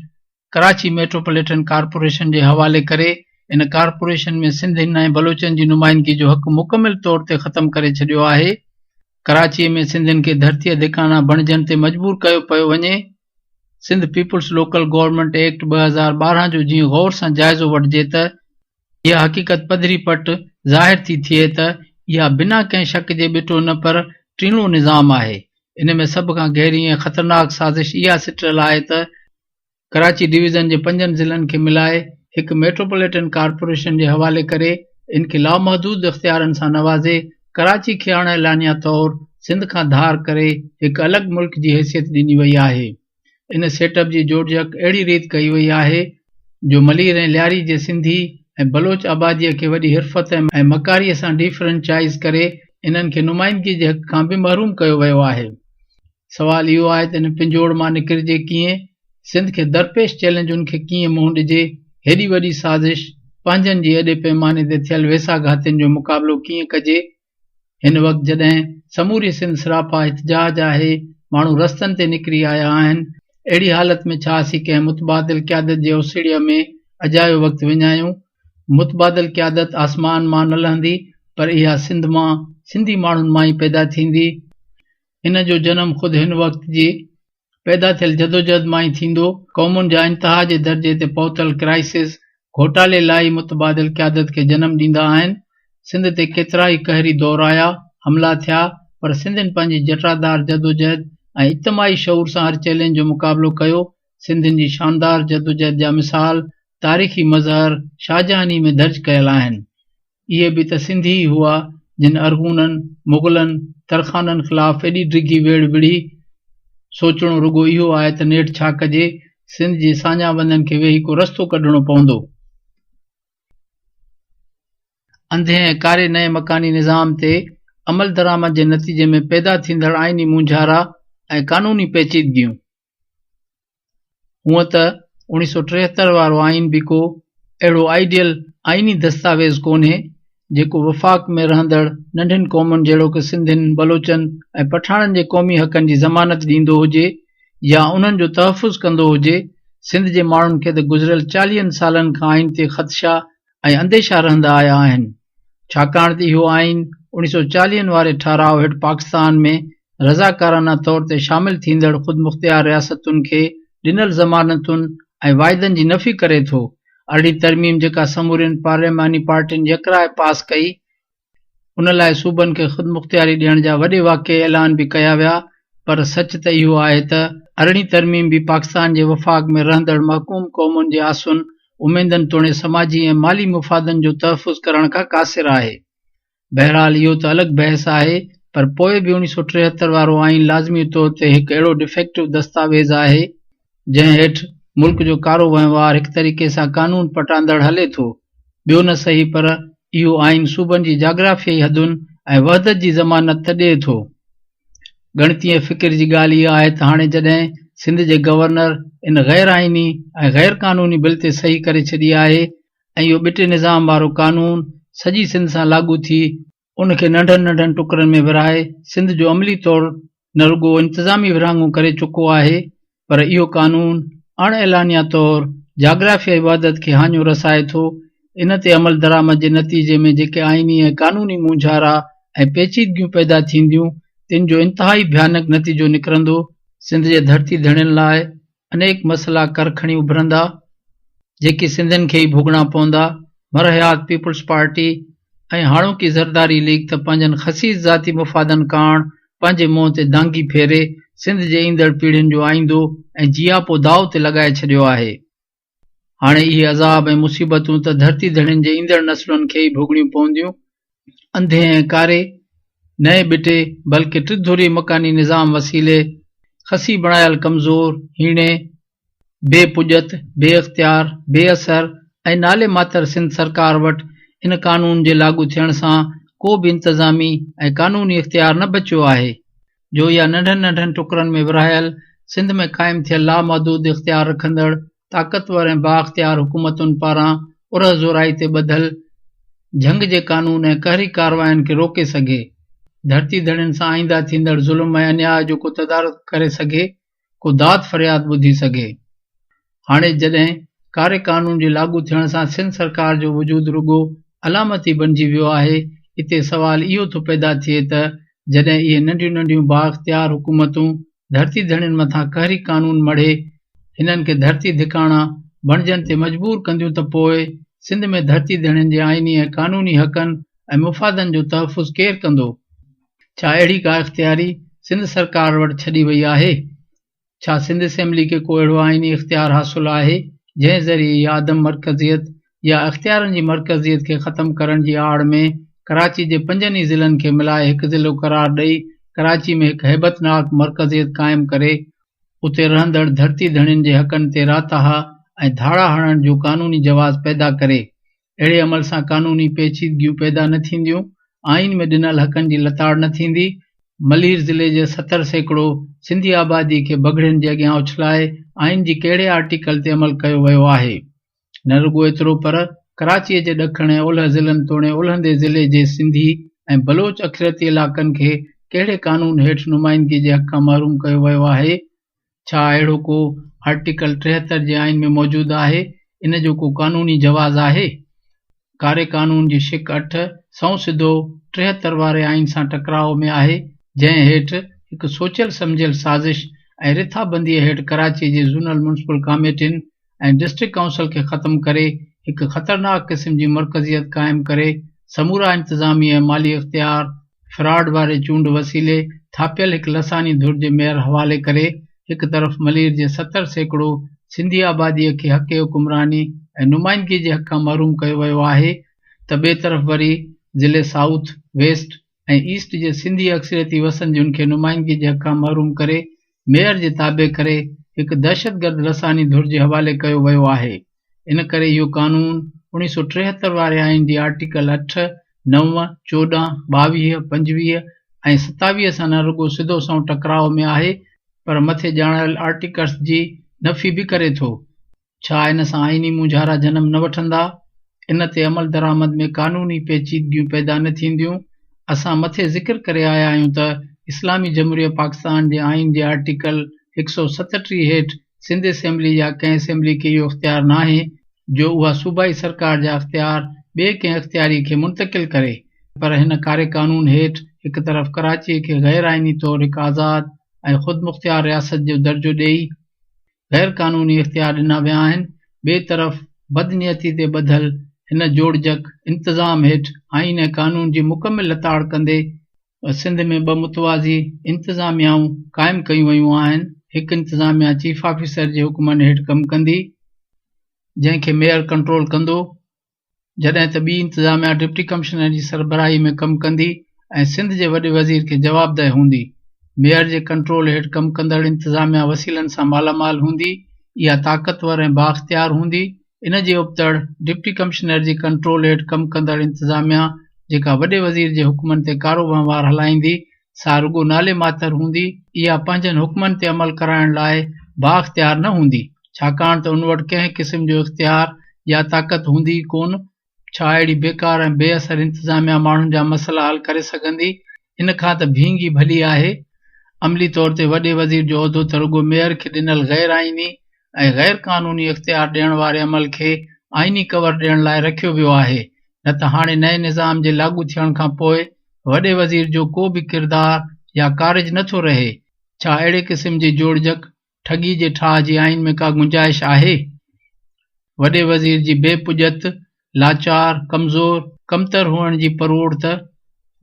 C: कराची मेट्रोपॉलिटन कॉर्पोरेशन जे हवाले करे इन कॉर्पोरेशन में सिंधियुनि ऐं बलोचनि जी नुमाइंदगी जो हक़ मुकमिल तौर ते ख़तमु करे छॾियो आहे। कराची में सिंधियुनि खे धरती अधिकाना बणजण ते मजबूर कयो पियो वञे। Sindh people's local government act 2012 जो जीअं गौर सां जाइज़ो वठिजे त इहा हक़ीक़त पधरी पट ज़ाहिर थी थिए त इहा बिना कंहिं शक जे ॿिटो न पर टीणो निज़ाम आहे। इन में सभ खां गहरी ऐं ख़तरनाक साज़िश इहा सिटियल आहे त कराची डिवीज़न जे 5 ज़िलनि खे मिलाए हिकु मेट्रोपॉलिटन कॉर्पोरेशन जे हवाले करे इनखे लामहदूद इख़्तियारनि सां नवाज़े कराची खे हाणे एलानिया तौर सिंध खां धार करे हिकु अलॻि मुल्क जी हैसियत ॾिनी वई आहे। इन सेटअप जी जोड़जक अहिड़ी रीति कई वई आहे जो मलीर ऐं लियारी जे सिंधी ऐं बलोच आबादीअ खे वॾी हिरफ़त ऐं मकारीअ सां डिफ्रेंचाइज़ करे इन्हनि खे नुमाइंदगी जे हक़ खां बि महरूम कयो वियो आहे। सवाल इहो आहे त इन पिंजोड़ मां निकिरिजे कीअं, सिंध खे दरपेश चैलेंजुनि खे कीअं मुंहुं ॾिजे, हेॾी वॾी साज़िश पंहिंजनि जी एॾे पैमाने ते थियल वेसाघातियुनि जो मुक़ाबिलो कीअं कजे। हिन वक़्तु जॾहिं समूरी सिंध सरापा इhtजाज आहे, माण्हू रस्तनि ते निकिरी आया आहिनि, अहिड़ी हालत में छा असीं कंहिं मुतबादिल क़यादत जे ओसिड़ीअ में अजायो वक़्तु विञायूं। मुतबादिल क़यादत आसमान मां न लहंदी, पर इहा सिंध मां सिंधी माण्हुनि मां ई पैदा थींदी। इन जो जनम ख़ुदि हिन वक़्त जी पैदा थियल जदोजहद मां ई थींदो। क़ौमुनि जा इंतिहा जे दर्जे ते पहुतल क्राइसिस घोटाले लाइ मुतबादिल क़यादत खे जनम ॾींदा आहिनि। सिंध ते केतिरा ई कहरी दौर आया, हमला थिया, पर सिंधियुनि पंहिंजी जटादार जदोजहद ऐं इज्तमाही शऊर सां हर चैलेंज जो मुक़ाबिलो कयो। सिंधियुनि जी शानदार जदोजहद जा मिसाल तारीख़ी मज़हर शाहजहानी में दर्ज कयल आहिनि। इहे बि त सिंधी ई हुआ जिन अरगूननि, मुग़लनि, तरखाननि ख़िलाफ़ एॾी डिघी वेड़ विड़ी। सोचणो रुगो इहो आहे त नेठि छा कजे, सिंध जे साञा बंदनि खे वेही को रस्तो कढणो पवंदो। अंधे ऐं कारे नए मकानी निज़ाम ते अमल दरामद जे नतीजे में पैदा थींदड़ आइनी मुंझारा ऐं कानूनी पेचीदगियूं। हूअं त 1973 वारो आइन बि को अहिड़ो आइडियल आइनी दस्तावेज़ कोन्हे जेको वफ़ाक़ में रहंदड़ नंढियुनि क़ौमुनि जहिड़ो कि सिंधियुनि, बलोचनि ऐं पठाणनि जे क़ौमी हक़नि जी ज़मानत ॾींदो हुजे या उन्हनि जो तहफ़ुज़ कंदो हुजे। सिंध जे माण्हुनि खे त गुज़िरियल 40 सालनि खां आइन ते ख़दशा ऐं अंदेशा रहंदा आया आहिनि, छाकाणि त इहो आइन 1940 वारे ठाराव हेठि पाकिस्तान में रज़ाकाराना तौर ते शामिल थींदड़ ख़ुदि मुख़्तियार रियासतुनि खे ॾिनल ज़मानतुनि ऐं वाइदनि जी नफ़ी करे थो। अहिड़ी तरमीम जेका समूरियुनि पार्लियामानी पार्टियुनि यकराए पास कई, उन लाइ सूबनि खे ख़ुदि मुख़्तियारी ॾियण जा वॾे वाक़े ऐलान बि कया विया, पर सच त इहो आहे त अहिड़ी तरमीम बि पाकिस्तान जे वफ़ाक़ में रहंदड़ महकूम क़ौमुनि जे आसुनि, उमेदनि तोड़े समाजी ऐं माली मुफ़ादनि जो तहफ़ुज़ करण खां क़ासिर आहे। बहरहाल इहो त अलॻि बहस आहे, पर पोइ बि 1973 वारो आइन लाज़मी तौर ते हिकु अहिड़ो डिफेक्टिव दस्तावेज़ आहे जंहिं हेठि मुल्क जो कारो वहिंवार हिकु तरीक़े सां कानून पटांदड़ हले थो। ॿियो न सही, पर इहो आइन सूबनि जी जाग्राफियाई हदुनि ऐं वहदत जी ज़मानत त ॾिए थो। गणितीय फ़िक्र जी ॻाल्हि इहा आहे त हाणे जॾहिं सिंध जे गवर्नर इन गैर आइनी ऐं गैर कानूनी बिल ते सही करे छॾी आहे ऐं इहो ॿिटे निज़ाम वारो कानून सॼी सिंध सां लागू थी उनखे नंढनि नंढनि टुकरनि में विरहाए सिंध जो अमली तौर न रुगो इंतिज़ामी विरहाङो करे चुको आहे, पर इहो कानून अण ऐलानिया तौर जाग्राफियाई वहदत खे हाञो रसाए थो। इन ते अमल दरामद जे नतीजे में जेके आइनी ऐं कानूनी मुंझारा ऐं पेचीदगियूं पैदा थींदियूं, तिन जो इंतिहाई भयानक नतीजो निकिरंदो। सिंध जे धरती धड़ियुनि लाइ अनेक मसइला कर खणी उभरंदा जेके सिंधियुनि खे ई भोगणा पवंदा। मरहयात पीपुल्स पार्टी ऐं हाणोकी ज़रदारी लीग त पंहिंजनि ख़सीस ज़ाती मुफ़ादनि कारण पंहिंजे मुंहं ते दांगी फेरे सिंध जे ईंदड़ पीढ़ियुनि जो आईंदो ऐं जियापो दाव ते लॻाए छॾियो आहे। हाणे इहे अज़ाब ऐं मुसीबतूं त धरती धड़ियुनि जे ईंदड़ नस्लुनि खे ई भोगणियूं पवंदियूं। अंधे ऐं कारे नए बिटे बल्कि टिधुरी मकानी निज़ाम वसीले खसी बणायल कमज़ोर, हीणे, बेपुजत, बेअख्तियार, बेअसर ऐं नाले मातर सिंध सरकार वटि इन कानून जे लागू थियण सां को बि इंतज़ामी ऐं क़ानूनी इख़्तियार न बचियो आहे जो इहा नंढनि नंढनि टुकरनि में विरहायल सिंध में क़ाइमु थियल लामहदूद इख़्तियार रखंदड़ ताक़तवर ऐं बाइख़्तियार हुकूमतुनि पारां उरह ज़ोराई ते ॿधल झंग जे क़ानून ऐं कहरी कारवायुनि खे रोके सघे, धरती धड़ियुनि सां आईंदा थींदड़ ज़ुल्म ऐं अन्याय जो को तदारक करे सघे, को दाद फ़रियाद ॿुधी सघे। हाणे जॾहिं कारे क़ानून जे लागू थियण सां सिंध सरकार जो वजूद रुगो अलामती बणिजी वियो आहे, हिते सवाल इहो थो पैदा थिए त जॾहिं इहे नंढियूं नंढियूं बाइख़्तियार हुकूमतूं धरती धड़ियुनि मथां कहरी क़ानून मढ़े हिननि खे धरती धिकाणा बणजनि ते मजबूर कंदियूं त पोइ सिंध में धरती धड़ियुनि जे आइनी ऐं क़ानूनी हक़नि ऐं मुफ़ादनि जो तहफ़ुज़ केरु कंदो? छा अहिड़ी का इख़्तियारी सिंध सरकार वटि छॾी वई आहे? छा सिंध असेंबली खे को अहिड़ो आइनी इख़्तियार हासिलु आहे जंहिं ज़रिए इहा आदम मरकज़ियत या इख़्तियारनि जी मरकज़ियत खे ख़तमु करण जी आड़ में कराची जे 5 ई ज़िलनि खे मिलाए हिकु ज़िलो क़रार ॾेई कराची में हिकु हैबतनाक मरकज़ियत क़ाइमु करे उते रहंदड़ धरती धड़ियुनि जे हक़नि ते राताहा ऐं धाड़ा हणण जो क़ानूनी जवाज़ पैदा करे? अहिड़े अमल सां क़ानूनी पेचीदगियूं पैदा न थींदियूं, आइन में ॾिनल हक़नि जी लताड़ न थींदी, मलीर ज़िले जे 70% सिंधी आबादी खे बगड़ियुनि जे अॻियां उछलाए आइन जी कहिड़े आर्टिकल ते अमल कयो वियो आहे? न रुॻो एतिरो पर कराचीअ जे ॾखण ऐं ओलह ज़िलनि तोड़े ओलहंदे ज़िले जे सिंधी ऐं बलोच अखिरती इलाक़नि खे कहिड़े क़ानून हेठि नुमाइंदगी जे हक़ खां महरूम कयो वियो आहे? छा अहिड़ो को आर्टिकल 73 जे आइन में मौजूदु आहे? इन जो को क़ानूनी जवाज़ आहे? कारे क़ानून जी शिक 8 सौ सिधो 73 वारे आइन सां टकराव में आहे, जंहिं हेठि हिकु सोचियल सम्झियल साज़िश ऐं रिथाबंदीअ हेठि कराची जे ज़ोनल म्युनिसिपल कमेटियुनि ऐं डिस्ट्रिक्ट काउंसिल खे ख़तमु करे हिकु ख़तरनाक क़िस्म जी मरकज़ियत क़ाइमु करे समूरा इंतज़ामी ऐं माली इख़्तियार फ्रॉड वारे चूंड वसीले थापियल हिकु लसानी धुर जे मेयर हवाले करे हिकु तरफ़ मलीर जे 70% सिंधी आबादीअ खे हक़ हुकुमरानी ऐं नुमाइंदगी जे हक़ खां महरूम कयो वियो आहे, त ॿिए तरफ़ वरी ज़िले साउथ, वेस्ट ऐं ईस्ट जे सिंधी अक्सरियती वसंदियुनि खे नुमाइंदगी जे हक़ खां महरूम करे मेयर जे ताबे करे हिकु दहशतगर्द लसानी धुर जे हवाले कयो वियो आहे। इन करे इहो क़ानून 1973 वारे आइन जी आर्टिकल 8, 9, 14, 22, 25 ऐं 27 सां न रुॻो सिधो सौ टकराव में आहे, पर मथे ॼाणायल आर्टिकल्स जी नफ़ी बि करे थो। छा इन सां आइनी मुंझारा जनम न वठंदा? इन ते अमल दरामद में क़ानूनी पेचीदगियूं पैदा न थींदियूं? असां मथे ज़िक्र करे आया आहियूं त इस्लामी जमहूरिया पाकिस्तान जे आइन जे आर्टिकल 137 हेठि सिंध असेंबली या कंहिं असेंबली खे इहो इख़्तियार नाहे जो उहा सूबाई सरकार जा इख़्तियार ॿिए कंहिं इख़्तियारी खे मुंतक़िल करे, पर हिन कारे क़ानून हेठि हिकु तरफ़ कराची खे गैर आइनी तौरु हिकु आज़ाद ऐं ख़ुदि मुख़्तियार रियासत जो दर्जो ॾेई गैर क़ानूनी इख़्तियार ॾिना विया आहिनि। ॿिए तरफ़ बदनियती ते ॿधल हिन जोड़जक इंतज़ाम हेठि आइन ऐं क़ानून जी मुकमिल लताड़ कंदे सिंध में 2 मुतवाज़ी इंतज़ामियाऊं क़ाइमु कयूं वयूं आहिनि। हिकु इंतज़ामिया चीफ ऑफिसर जे हुकुमनि हेठि कमु कंदी, जंहिंखे मेयर कंट्रोल कंदो, जॾहिं त ॿी इंतज़ामिया डिप्टी कमिश्नर जी सरबराही में कमु कंदी ऐं सिंध जे वॾे वज़ीर खे जवाबदेह हूंदी। मेयर जे कंट्रोल हेठि कमु कंदड़ इंतज़ामिया वसीलनि सां मालामाल हूंदी, इहा ताक़तवर ऐं बाइख़्तियार हूंदी। इन जे उबतड़ डिप्टी कमिश्नर जी कंट्रोल हेठि कमु कंदड़ इंतज़ामिया जेका वॾे वज़ीर जे हुकुमनि ते कारो वहिंवार हलाईंदी, सा रुॻो नाले मातर हूंदी। इहा पंहिंजनि हुकुमनि ते अमल कराइण लाइ बाइख़्तियार न हूंदी, छाकाणि त उन वटि कंहिं क़िस्म जो इख़्तियार या ताक़त हूंदी कोन। छा अहिड़ी बेकार ऐं बेअसर इंतज़ामिया माण्हुनि जा मसइला हल करे सघंदी? इन खां त भींगी भली आहे। अमली तौर ते वॾे वज़ीर जो उहिदो त रुॻो मेयर खे ॾिनल गैर आइनी ऐं गैर क़ानूनी इख़्तियार ॾियण वारे अमल खे आइनी कवर ॾियण लाइ रखियो वियो आहे, न त हाणे नए निज़ाम जे लागू थियण खां पोइ वॾे वज़ीर जो को बि किरदार या कारज नथो रहे। छा अहिड़े क़िस्म जी जोड़जक ठगी जे ठाह जी आइन में का गुंजाइश आहे? वॾे वज़ीर जी बेपुजत, लाचार, कमज़ोर, कमतर हुअण जी परोड़ त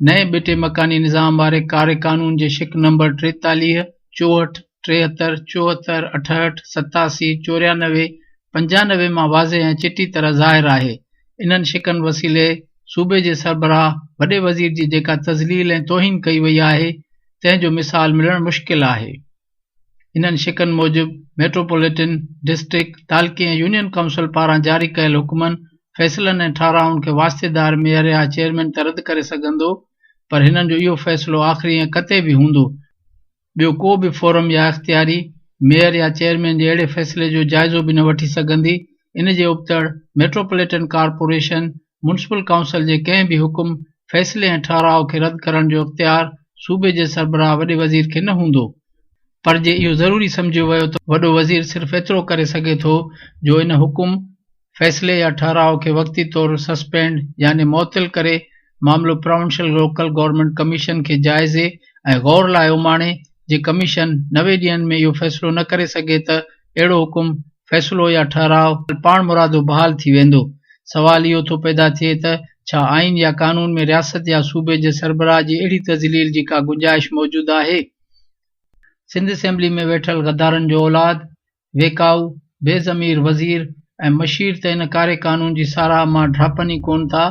C: नए बिटे मकानी निज़ाम वारे कारे क़ानून जे शिक नंबर 43, 64, 73, 74, 68, 87, 94, 95 मां वाज़े ऐं चिटी तरह ज़ाहिर आहे। इन्हनि शिकनि वसीले सूबे जे सरबराह वॾे वज़ीर जी जेका तज़लील ऐं तौहीन कई वई आहे, तंहिंजो मिसाल मिलणु मुश्किल आहे। इन्हनि शिकनि मूजिबि मेट्रोपॉलिटन डिस्ट्रिक्ट, तालकी ऐं यूनियन काउंसिल पारां जारी कयल हुकुमनि फ़ैसिलनि ऐं ठाराहुनि खे वास्तेदार मेयर या चेयरमैन त रद्द करे सघंदो, पर हिननि जो इहो फ़ैसिलो आख़िरी ऐं कते बि हूंदो। ॿियो को बि फोरम या इख़्तियारी मेयर या चेयरमैन जे अहिड़े फ़ैसिले जो जाइज़ो बि न वठी सघंदी। इन जे उबतड़ मेट्रोपॉलिटन कॉर्पोरेशन म्युनिसिपल काउंसिल जे कंहिं बि हुकुम फ़ैसिले ऐं ठाराव खे रद्द करण जो इख़्तियार सूबे जे सरबराह वॾे वज़ीर खे न हूंदो। पर जे इहो ज़रूरी सम्झियो वियो त वॾो वज़ीर सिर्फ़ एतिरो करे सघे थो जो इन हुकुम फ़ैसिले या ठहराव खे वक़्ती तौर सस्पेंड यानी मुअत्तल करे मामलो प्रोविंशियल लोकल गवर्नमेंट कमीशन खे जाइज़े ऐं गौर लाइ उमाणे। जे कमीशन 90 ॾींहनि में इहो फ़ैसिलो न करे सघे त अहिड़ो हुकुम फ़ैसिलो या ठहराव पाण मुरादो बहाल थी वेंदो। सवाल इहो थो पैदा थिए त छा आइन या कानून में रियासत या सूबे जे सरबराह जी अहिड़ी तज़लील जी का गुंजाइश मौजूद आहे? सिंध असेंबली में वेठल गद्दारनि जो औलाद, वेकाऊ, बेज़मीर वज़ीर ऐं मशीर त इन कारे कानून जी साराह मां ड्रापनि ई कोन था।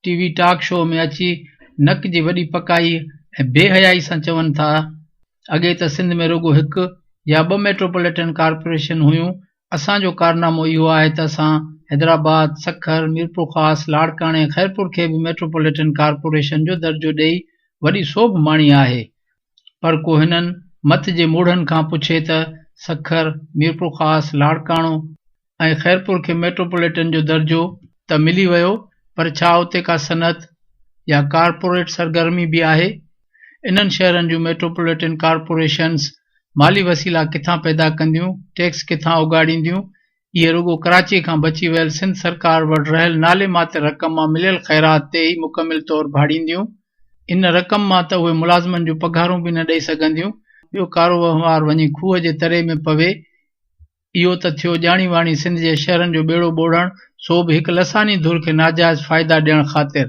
C: टीवी टॉक शो में अची नक जी वॾी पकाई ऐं बेहयाई सां चवनि था अॻे त सिंध में रुगो हिकु या ॿ मेट्रोपॉलिटन कॉर्पोरेशन हुयूं। असांजो कारनामो इहो आहे त असां हैदराबाद, सखर, मीरपुर ख़ास, लाड़काणे ऐं ख़ैरपुर खे बि मेट्रोपॉलिटन कॉर्पोरेशन जो दर्जो ॾेई वॾी सोभ माणी आहे। पर को हिननि मत जे मूढ़नि खां पुछे त सखर, मीरपुर ख़ास, लाड़काणो ऐं ख़ैरपुर खे मेट्रोपॉलिटन जो दर्जो त मिली वियो, पर छा उते का सनत या कॉर्पोरेट सरगर्मी बि आहे? इन्हनि शहरनि जूं मेट्रोपॉलिटन कॉर्पोरेशन्स माली वसीला किथां पैदा कंदियूं, टैक्स किथां उगाड़ींदियूं? इहे रुगो कराची खां बची वियल सिंध सरकार वटि रहियल नाले मात्र रक़म मां मिलियल ख़ैरात ते ई मुकमिल तौर भाड़ींदियूं। इन रक़म मां त उहे मुलाज़िमनि जूं पघारूं बि न ॾेई सघंदियूं। ॿियो कारो वहिंवार वञी खूह जे तरे में पवे। इहो त थियो ॼाणी वाणी सिंध जे शहरनि जो ॿेड़ो ॿोड़ण, सो बि हिकु लसानी धुर खे नाजाइज़ फ़ाइदा ॾियण ख़ातिर।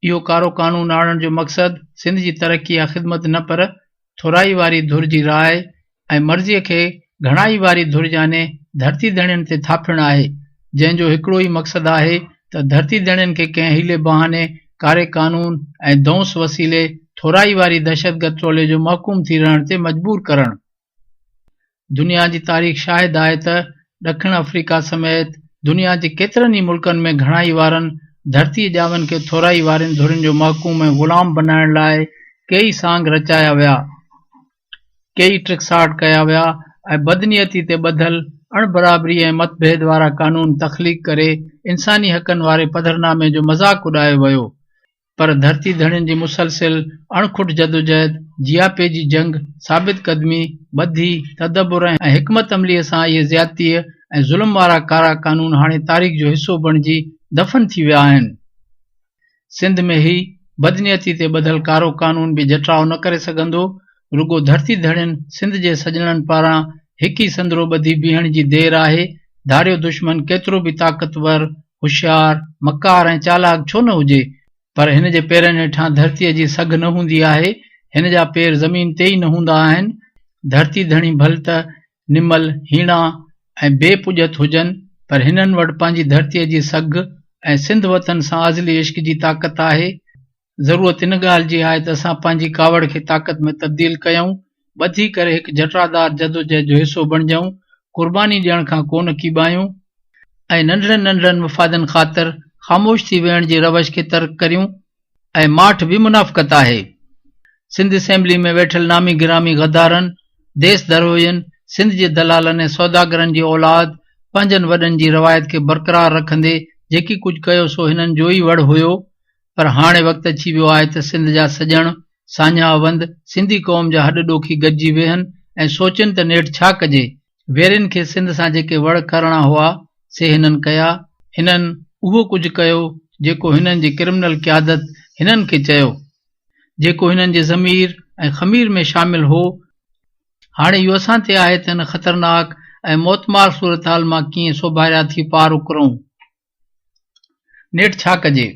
C: इहो कारो कानून आणण जो मक़सदु सिंध जी तरक़ी या ख़िदमत न, पर थोराई वारी धुर जी राय ऐं मर्ज़ीअ खे घणाई वारी धुर याने धरती धणियुनि ते थापिणु आहे, जंहिंजो हिकिड़ो ई मक़सदु आहे त धरती धणियुनि खे कंहिं हीले बहाने कारे कानून ऐं दौंस वसीले थोराई वारी दहशतगर्द टोले जो महकूम थी रहण ते मजबूर करणु। दुनिया जी तारीख़ शाहिद आहे त ॾखिण अफ्रीका समेत दुनिया जे केतिरनि ई मुल्कनि में घणाई वारनि धरती ॼावनि खे थोराई वारनि धुरनि जो महकूम ऐं ग़ुलाम बनाइण लाइ कई सांग रचाया विया, कई ट्रिकसाट कया विया ऐं बदनीयती ते ॿधल अणबराबरी ऐं मतभेद वारा कानून तख़लीक़ करे इंसानी हक़नि वारे पधरनामे जो मज़ाक उॾायो वियो। पर धरती धणियुनि जी मुसलसिल अणखुट जदोजहद, जियापे जी जंग, साबित कदमी, बधी, तदब्बुर ऐं हिकमत अमलीअ सां इहे ज़्यादतीअ ऐं ज़ुल्म वारा कारा कानून हाणे तारीख़ जो हिसो बणिजी दफ़न थी विया आहिनि। सिंध में ही बदनीयती ते ॿधल कारो कानून बि जटाउ न करे सघंदो। रुगो धरती धणियुनि सिंध जे सजणनि पारां हिक ई संदरो ॿधी बीहण जी देर आहे। धारियो दुश्मन केतिरो बि ताक़तवर, होशियार, मकार ऐं चालाक छो न हुजे, पर हिन जे पेरनि हेठां धरतीअ जी सघ न हूंदी आहे। हिन जा पेर ज़मीन ते ई न हूंदा आहिनि। धरती धणी भल त निमल, हीणा ऐं बेपुॼत हुजनि, पर हिननि वटि पंहिंजी धरतीअ जी सघ ऐं सिंध वतन सां आज़िली इश्क जी ताक़त आहे। ज़रूरत इन ॻाल्हि जी आहे त असां पंहिंजी कावड़ खे ताक़त में तब्दील कयूं, ॿधी करे हिकु जटरादार जदोजहद जो हिसो बणिजऊं, कुर्बानी ॾियण खां कोन कीॿायूं ऐं नंढड़नि नंढड़नि मफ़ादनि ख़ातिर ख़ामोश थी वेहण जी रवश खे तर्क करियूं। ऐं माठ बि मुनाफ़क़त आहे। सिंध असेंबली में वेठल नामी गिरामी गद्दारनि, देस दरोहनि, सिंध जे दलालनि ऐं सौदागरनि जी औलाद पंहिंजनि वॾनि जी रवायत खे बरक़रार रखंदे जेकी कुझु कयो सो हिननि जो ई वड़ हुयो। पर हाणे वक़्तु अची वियो आहे त सिंध जा सॼण, सान्या वंद सिंधी क़ौम जा हॾ ॾोखी गॾिजी वेहनि ऐं सोचनि त नेठि छा कजे। वेरनि खे सिंध सां जेके वड़ करणा हुआ से हिननि कया। हिननि उहो कुझु कयो जेको हिननि जी क्रिमिनल क़यादत हिननि खे चयो, जेको हिननि जे ज़मीर ऐं ख़मीर में शामिल हो। हाणे इहो असां ते आहे त हिन ख़तरनाक ऐं मोतमार सूरतहाल मां कीअं सोभारिया थी पार उकरूं। नेठि छा कजे?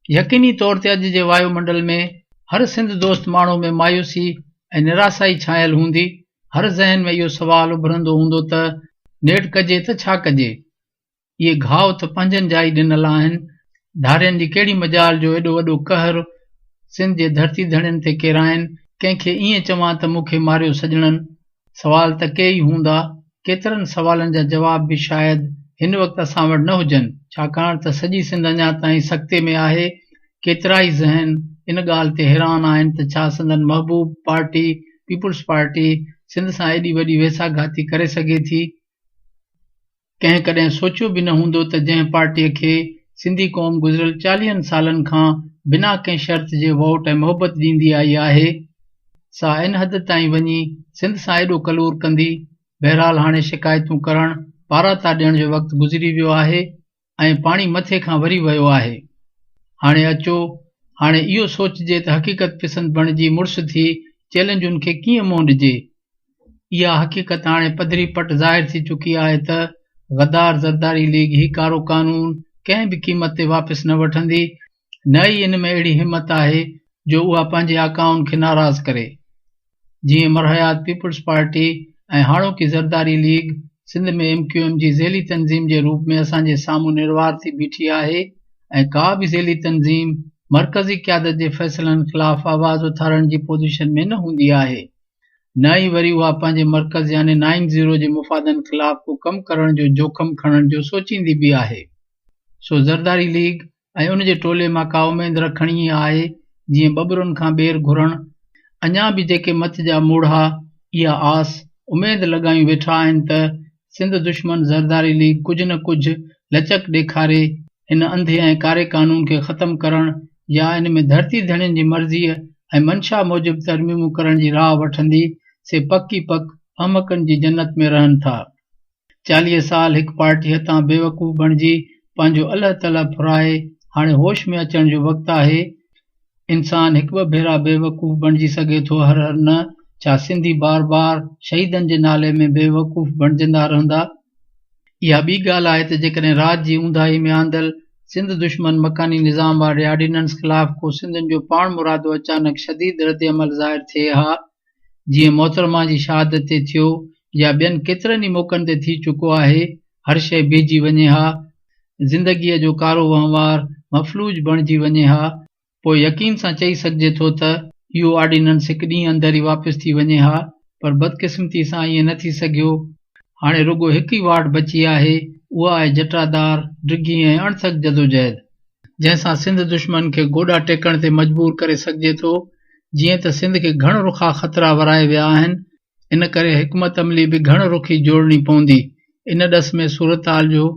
C: यकीनी तौर ते अॼु जे वायुमंडल में हर सिंध दोस्त माण्हू में मायूसी ऐं निराशाई छायल हूंदी। हर ज़हन में इहो सुवाल उभरंदो हूंदो त नेठि कजे त छा कजे। इहे घाव त पंहिंजनि जा ई ॾिनल आहिनि। धारियनि जी कहिड़ी मजाल जो एॾो वॾो कहर सिंध जे धरती धणियुनि ते केराइनि। कंहिंखे ईअं चवां त मूंखे मारियो सजणनि। सवाल त के ई हूंदा। केतिरनि सवालनि जा जवाब बि शायदि हिन वक़्तु असां वटि न हुजनि, छाकाणि त सॼी सिंध अञा ताईं सख़्ते में आहे। केतिरा ई ज़हन इन ॻाल्हि ते हैरान आहिनि त छा संदन महबूब पार्टी पीपुल्स पार्टी सिंध सां एॾी वॾी वेसाघाती करे सघे थी। कंहिं कॾहिं सोचियो बि न हूंदो त जंहिं पार्टीअ खे सिंधी क़ौम गुज़िरियल 40 सालनि खां बिना कंहिं शर्त जे वोट ऐं मोहबत ॾींदी आई आहे, सा इन हद ताईं वञी सिंध सां एॾो कलूर कंदी। बहरहाल हाणे शिकायतूं करण पाराता ॾियण जो वक़्तु गुज़री वियो आहे ऐं पाणी मथे खां वरी वियो आहे। हाणे अचो, हाणे इहो सोचिजे त हक़ीक़त पसंदि बणिजी मुड़ुस थी चैलेंजुनि खे कीअं मुंहुं ॾिजे। इहा हक़ीक़त हाणे पधरी पट ज़ाहिर थी चुकी आहे त गद्दार ज़रदारी लीग ही कारो कानून कंहिं बि क़ीमत ते वापसि न वठंदी। न ई इन में अहिड़ी हिमत आहे जो उहा पंहिंजे आकाउनि खे नाराज़ करे। जीअं मरहयात पीपुल्स पार्टी ऐं हाणोकी ज़रदारी लीग सिंध में MQM जी ज़ेली तंज़ीम जे रूप में असांजे साम्हूं निर्वार थी बीठी आहे ऐं का बि ज़ेली तंज़ीम मरकज़ी क़यादत जे फ़ैसिलनि ख़िलाफ़ आवाज़ उथारण जी पोज़ीशन में न हूंदी आहे, न ई वरी उहा पंहिंजे मरकज़ यानी 90 जे मुफ़ादनि ख़िलाफ़ को कमु करण जो जोखम खणण जो सोचींदी बि आहे। सो ज़रदारी लीग ऐं उन जे टोले मां का उमेद रखणी आहे। जीअं बबरुनि खां ॿेर घुरण, अञा बि जेके मथ जा मूढ़ा इहा आस उमेद लॻायूं वेठा आहिनि त सिंध दुश्मन ज़रदारी लीग कुझु न कुझु लचक ॾेखारे हिन अंधे ऐं कारे कानून खे ख़तमु करण या इन में धरती धणियुनि जी मर्ज़ीअ ऐं मंशा मूजिबि तरमीमूं करण जी राह वठंदी, से पकी पक अहमकनि जी जन्नत में रहनि था। 40 साल हिकु पार्टी हथां बेवकूफ़ बणिजी पंहिंजो अल्लाह ताला फुराए हाणे होश में अचण जो वक़्तु आहे। इंसान हिकु ॿ भेरा बेवकूफ़ बणिजी सघे थो, हर न छा सिंधी बार बार शहीदनि जे नाले में बेवकूफ़ बणजंदा रहंदा। इहा ॿी ॻाल्हि आहे त जेकॾहिं रात जी ऊंदाही में आंदल सिंध दुश्मन मकानी निज़ाम वारे ऑर्डिनेंस ख़िलाफ़ को सिंधियुनि जो पाण मुरादो अचानक शदीद रद्द अमल ज़ाहिर थिए हा, जीअं मोहतरमा जी शहादत ते थियो या ॿियनि केतिरनि ई मौक़नि ते थी चुको आहे, हर शइ बीहजी वञे हा, ज़िंदगीअ जो कारो वहिंवार मफ़लूज बणिजी वञे हा, पोइ यकीन सां चई सघिजे थो त इहो ऑर्डिनेंस हिकु ॾींहुं अंदरि ई वापसि थी वञे हा। पर बदकिस्मती सां ईअं न थी सघियो। हाणे रुगो हिकु ई वार्ड बची आहे, उहा आहे जटादार डिघी ऐं अणथक जदोजहद, जंहिंसां सिंध दुश्मन खे गोॾा टेकण ते मजबूर करे सघिजे थो। जीअं त सिंध खे घण रुखा ख़तरा वराए विया आहिनि, इन करे हिकमत अमली बि घण रुखी जोड़नी पवंदी। इन ॾस में सूरत हाल जो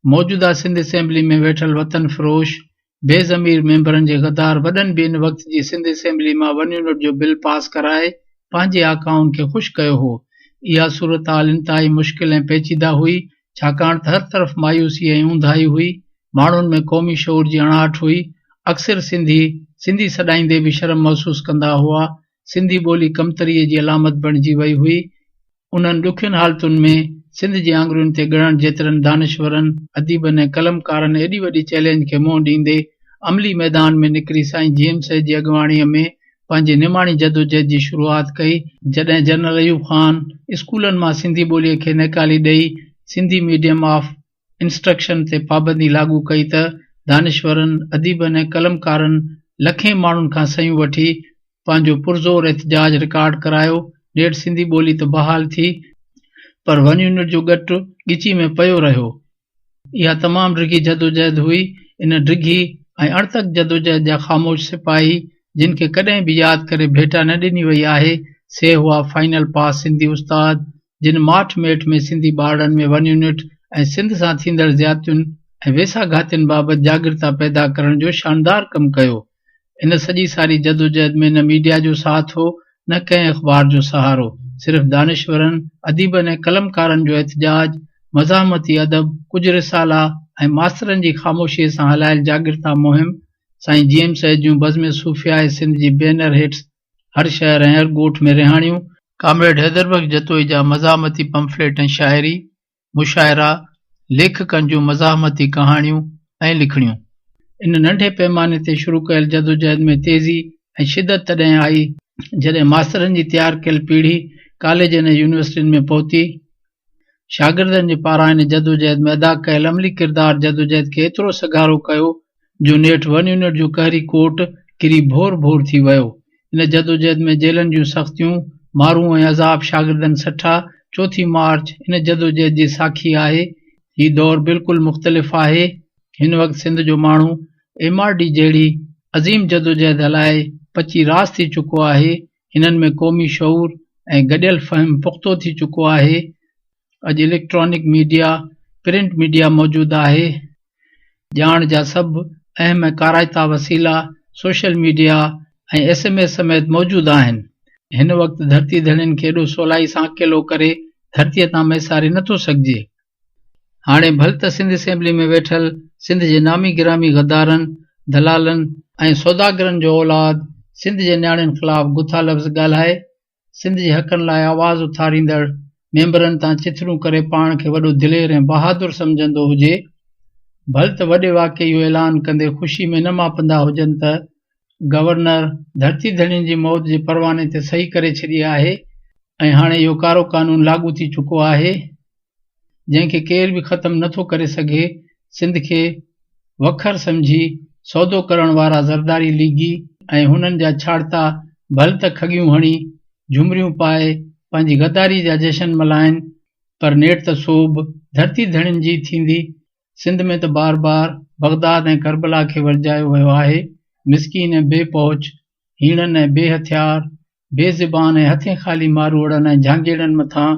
C: मौजूदा सिंध असेंबली में वेठल वतन फ़रोश बेज़मीर मेंबरनि जे गद्दार वॾनि बि इन वक़्त जी सिंध असेंबली मां 1 यूनिट जो बिल पास कराए पंहिंजे आकाउनि खे ख़ुशि कयो हो। इहा सूरत हाल इंतहाई मुश्किल ऐं पेचीदा हुई, छाकाणि त हर तरफ़ मायूसी ऐं ऊंधाई हुई, माण्हुनि में क़ौमी शऊर जी अणाहट हुई। अक्सर सिंधी सॾाईंदे बि शर्म महसूस कंदा हुआ। सिंधी ॿोली कमतरीअ जी अलामत बणिजी वई हुई। उन्हनि ॾुखियुनि हालतुनि में सिंध जे आङुरियुनि ते ॻणण जेतिरनि दानिश्वरनि, अदीबनि ऐं कलमकारनि एॾी वॾी चैलेंज खे मुंहुं ॾींदे अमली मैदान में निकिरी साईं जेम्स जी अॻुवाणीअ में पंहिंजी निमाणी जदोजहद जी शुरूआत कई। जॾहिं जनरल अयूब ख़ान स्कूलनि मां सिंधी ॿोलीअ खे निकाली ॾेई सिंधी मीडियम ऑफ इंस्ट्रक्शन ते पाबंदी लागू कई त दानिश्वरनि, अदीबनि ऐं कलमकारनि लखें माण्हुनि खां सयूं वठी पंहिंजो पुरज़ोर एहतजाज रिकॉर्ड करायो। ॾेढ सिंधी ॿोली त बहाल थी, पर 1 यूनिट जो गटु ॻिची में पियो रहियो। इहा तमामु डिघी जदोजहद हुई। इन डिघी ऐं अणथक जदोजहद जा ख़ामोश सिपाही जिन खे कॾहिं बि यादि करे भेटा न ॾिनी वई आहे, से हुआ फाइनल पास सिंधी उस्ताद, जिन माठ मेठ में सिंधी ॿारनि में 1 यूनिट ऐं सिंध सां थींदड़ ज़्यादतियुनि ऐं वेसाघातियुनि बाबति जागृता पैदा करण जो शानदार कमु कयो। इन सॼी सारी जदोजहद में न मीडिया जो साथ हो, न कंहिं अख़बार जो सहारो, सिर्फ़ दानिश्वरनि, अदीबनि ऐं कलमकारनि जो एहतजाज, मज़ाहमती अदब, कुझु रिसाला ऐं मास्तरनि जी ख़ामोशीअ सां हलायल जागृता मुहिम, साईं जेम्स जूं बज़्म सूफ़िया सिंध जी बैनर हेठि हर शहर ऐं हर ॻोठ में रिहाणियूं, कामरेड हैदरबख्श जतोई जा मज़ाहमती पंफलेट ऐं शाइरी, मुशाइरा, लेखकनि जूं मज़ाहमती कहाणियूं ऐं लिखणियूं। इन नंढे पैमाने ते शुरू कयल जदोजहद में तेज़ी ऐं शिदत तॾहिं आई जॾहिं मास्तरनि जी तयारु कयल पीढ़ी कॉलेजनि ऐं यूनिवर्सिटियुनि में पहुती। शागिर्दनि जे पारां इन जदोजहद में अदा कयल अमली किरदार जदोजहद खे एतिरो सगारो कयो जो नेठि 1 यूनिट जो कहरी कोट किरी भोर भोर थी वियो। इन जदोजहद में जेलनि जूं सख़्तियूं, मारूं ऐं अज़ाब शागिर्दनि सठा। 4 मार्च इन जदोजहद जी साखी आहे। ही दौर बिल्कुलु मुख़्तलिफ़ आहे। हिन वक़्तु सिंध जो माण्हू MRD जहिड़ी अज़ीम जदोजहद हलाए पची रास थी चुको आहे। हिननि में क़ौमी शऊर ऐं गॾियल फ़हम पुख़्तो थी चुको आहे। अॼु इलेक्ट्रॉनिक मीडिया, प्रिंट मीडिया मौजूदु आहे। ॼाण जा सभु अहम काराइता वसीला सोशल मीडिया ऐं SMS समेत मौजूदु आहिनि। हिन वक़्तु धरती धड़ियुनि खे एॾो सवलाई सां अकेलो करे धरतीअ तां मैसारे नथो सघिजे। हाणे भल त सिंध असेंबली में वेठल सिंध जे नामी गिरामी गद्दारनि, दलालनि ऐं सौदागरनि जो औलाद सिंध जे न्याणियुनि ख़िलाफ़ गुथा लफ़्ज़ ॻाल्हाए सिंध जे हक़नि लाइ आवाज़ उथारींदड़ मेंबरनि तां चिथड़ूं करे पाण खे वॾो दिलेर ऐं बहादुर सम्झंदो हुजे। भल त वॾे वाक़े इहो ऐलान कंदे ख़ुशी में न मापंदा हुजनि त गवर्नर धरती धड़ियुनि जी मौत जे परवाने ते सही करे छॾी आहे ऐं हाणे इहो कारो कानून लागू थी चुको आहे, जंहिंखे केर बि ख़तमु नथो करे सघे। सिंध खे वखर सम्झी सौदो करण वारा ज़रदारी लीगी ऐं हुननि जा छाड़ता भल त खगियूं हणी झुमरियूं पाए पंहिंजी गद्दारी जा जशन मल्हाइनि, पर नेठ त सोभ धरती धड़ियुनि जी थींदी। सिंध में त बार बार बगदाद ऐं करबला खे वर्जायो वियो आहे। मिसकीन ऐं बेपहुच, हीणनि ऐं बेहथियार, बेज़बान ऐं हथे ख़ाली मारूड़नि ऐं झांगेड़नि मथां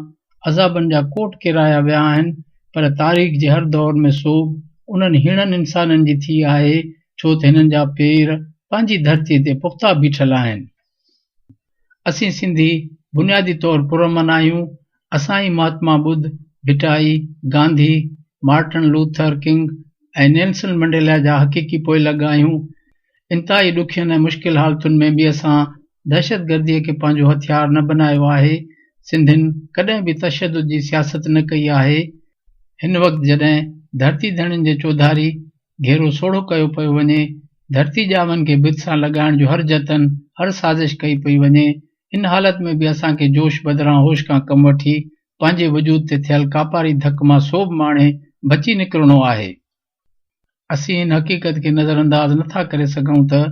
C: अज़ाबनि जा कोट किराया विया आहिनि, पर तारीख़ जे हर दौर में सोभ उन्हनि हीणनि इंसाननि जी थी आहे, छो त हिननि जा पेर पंहिंजी धरतीअ ते पुख़्ता बीठल आहिनि। असीं सिंधी बुनियादी तौर पुरमन आहियूं। असां ई Mahatma Buddha, Bhitai, Gandhi, Martin Luther King ऐं नेल्सन मंडेला जा हक़ीक़ी पोइलॻ आहियूं। इंतिहाई ॾुखियनि ऐं मुश्किल हालतुनि में बि असां दहशतगर्दीअ खे पंहिंजो हथियार न बनायो आहे। सिंधियुनि कॾहिं बि तशदुद जी सियासत न कई आहे। हिन वक़्तु जॾहिं धरती धड़ियुनि जे चौधारी घेरो सोढ़ो कयो पियो वञे, धरती ॼावनि खे भित सां लॻाइण जो हर जतन, हर साज़िश कई पई वञे, इन हालत में बि असांखे जोश बदिरां होश खां कमु वठी पंहिंजे वजूद ते थियल कापारी धक मां सोभ माणे बची निकिरणो आहे। असीं इन हक़ीक़त खे नज़रअंदाज़ नथा करे सघूं त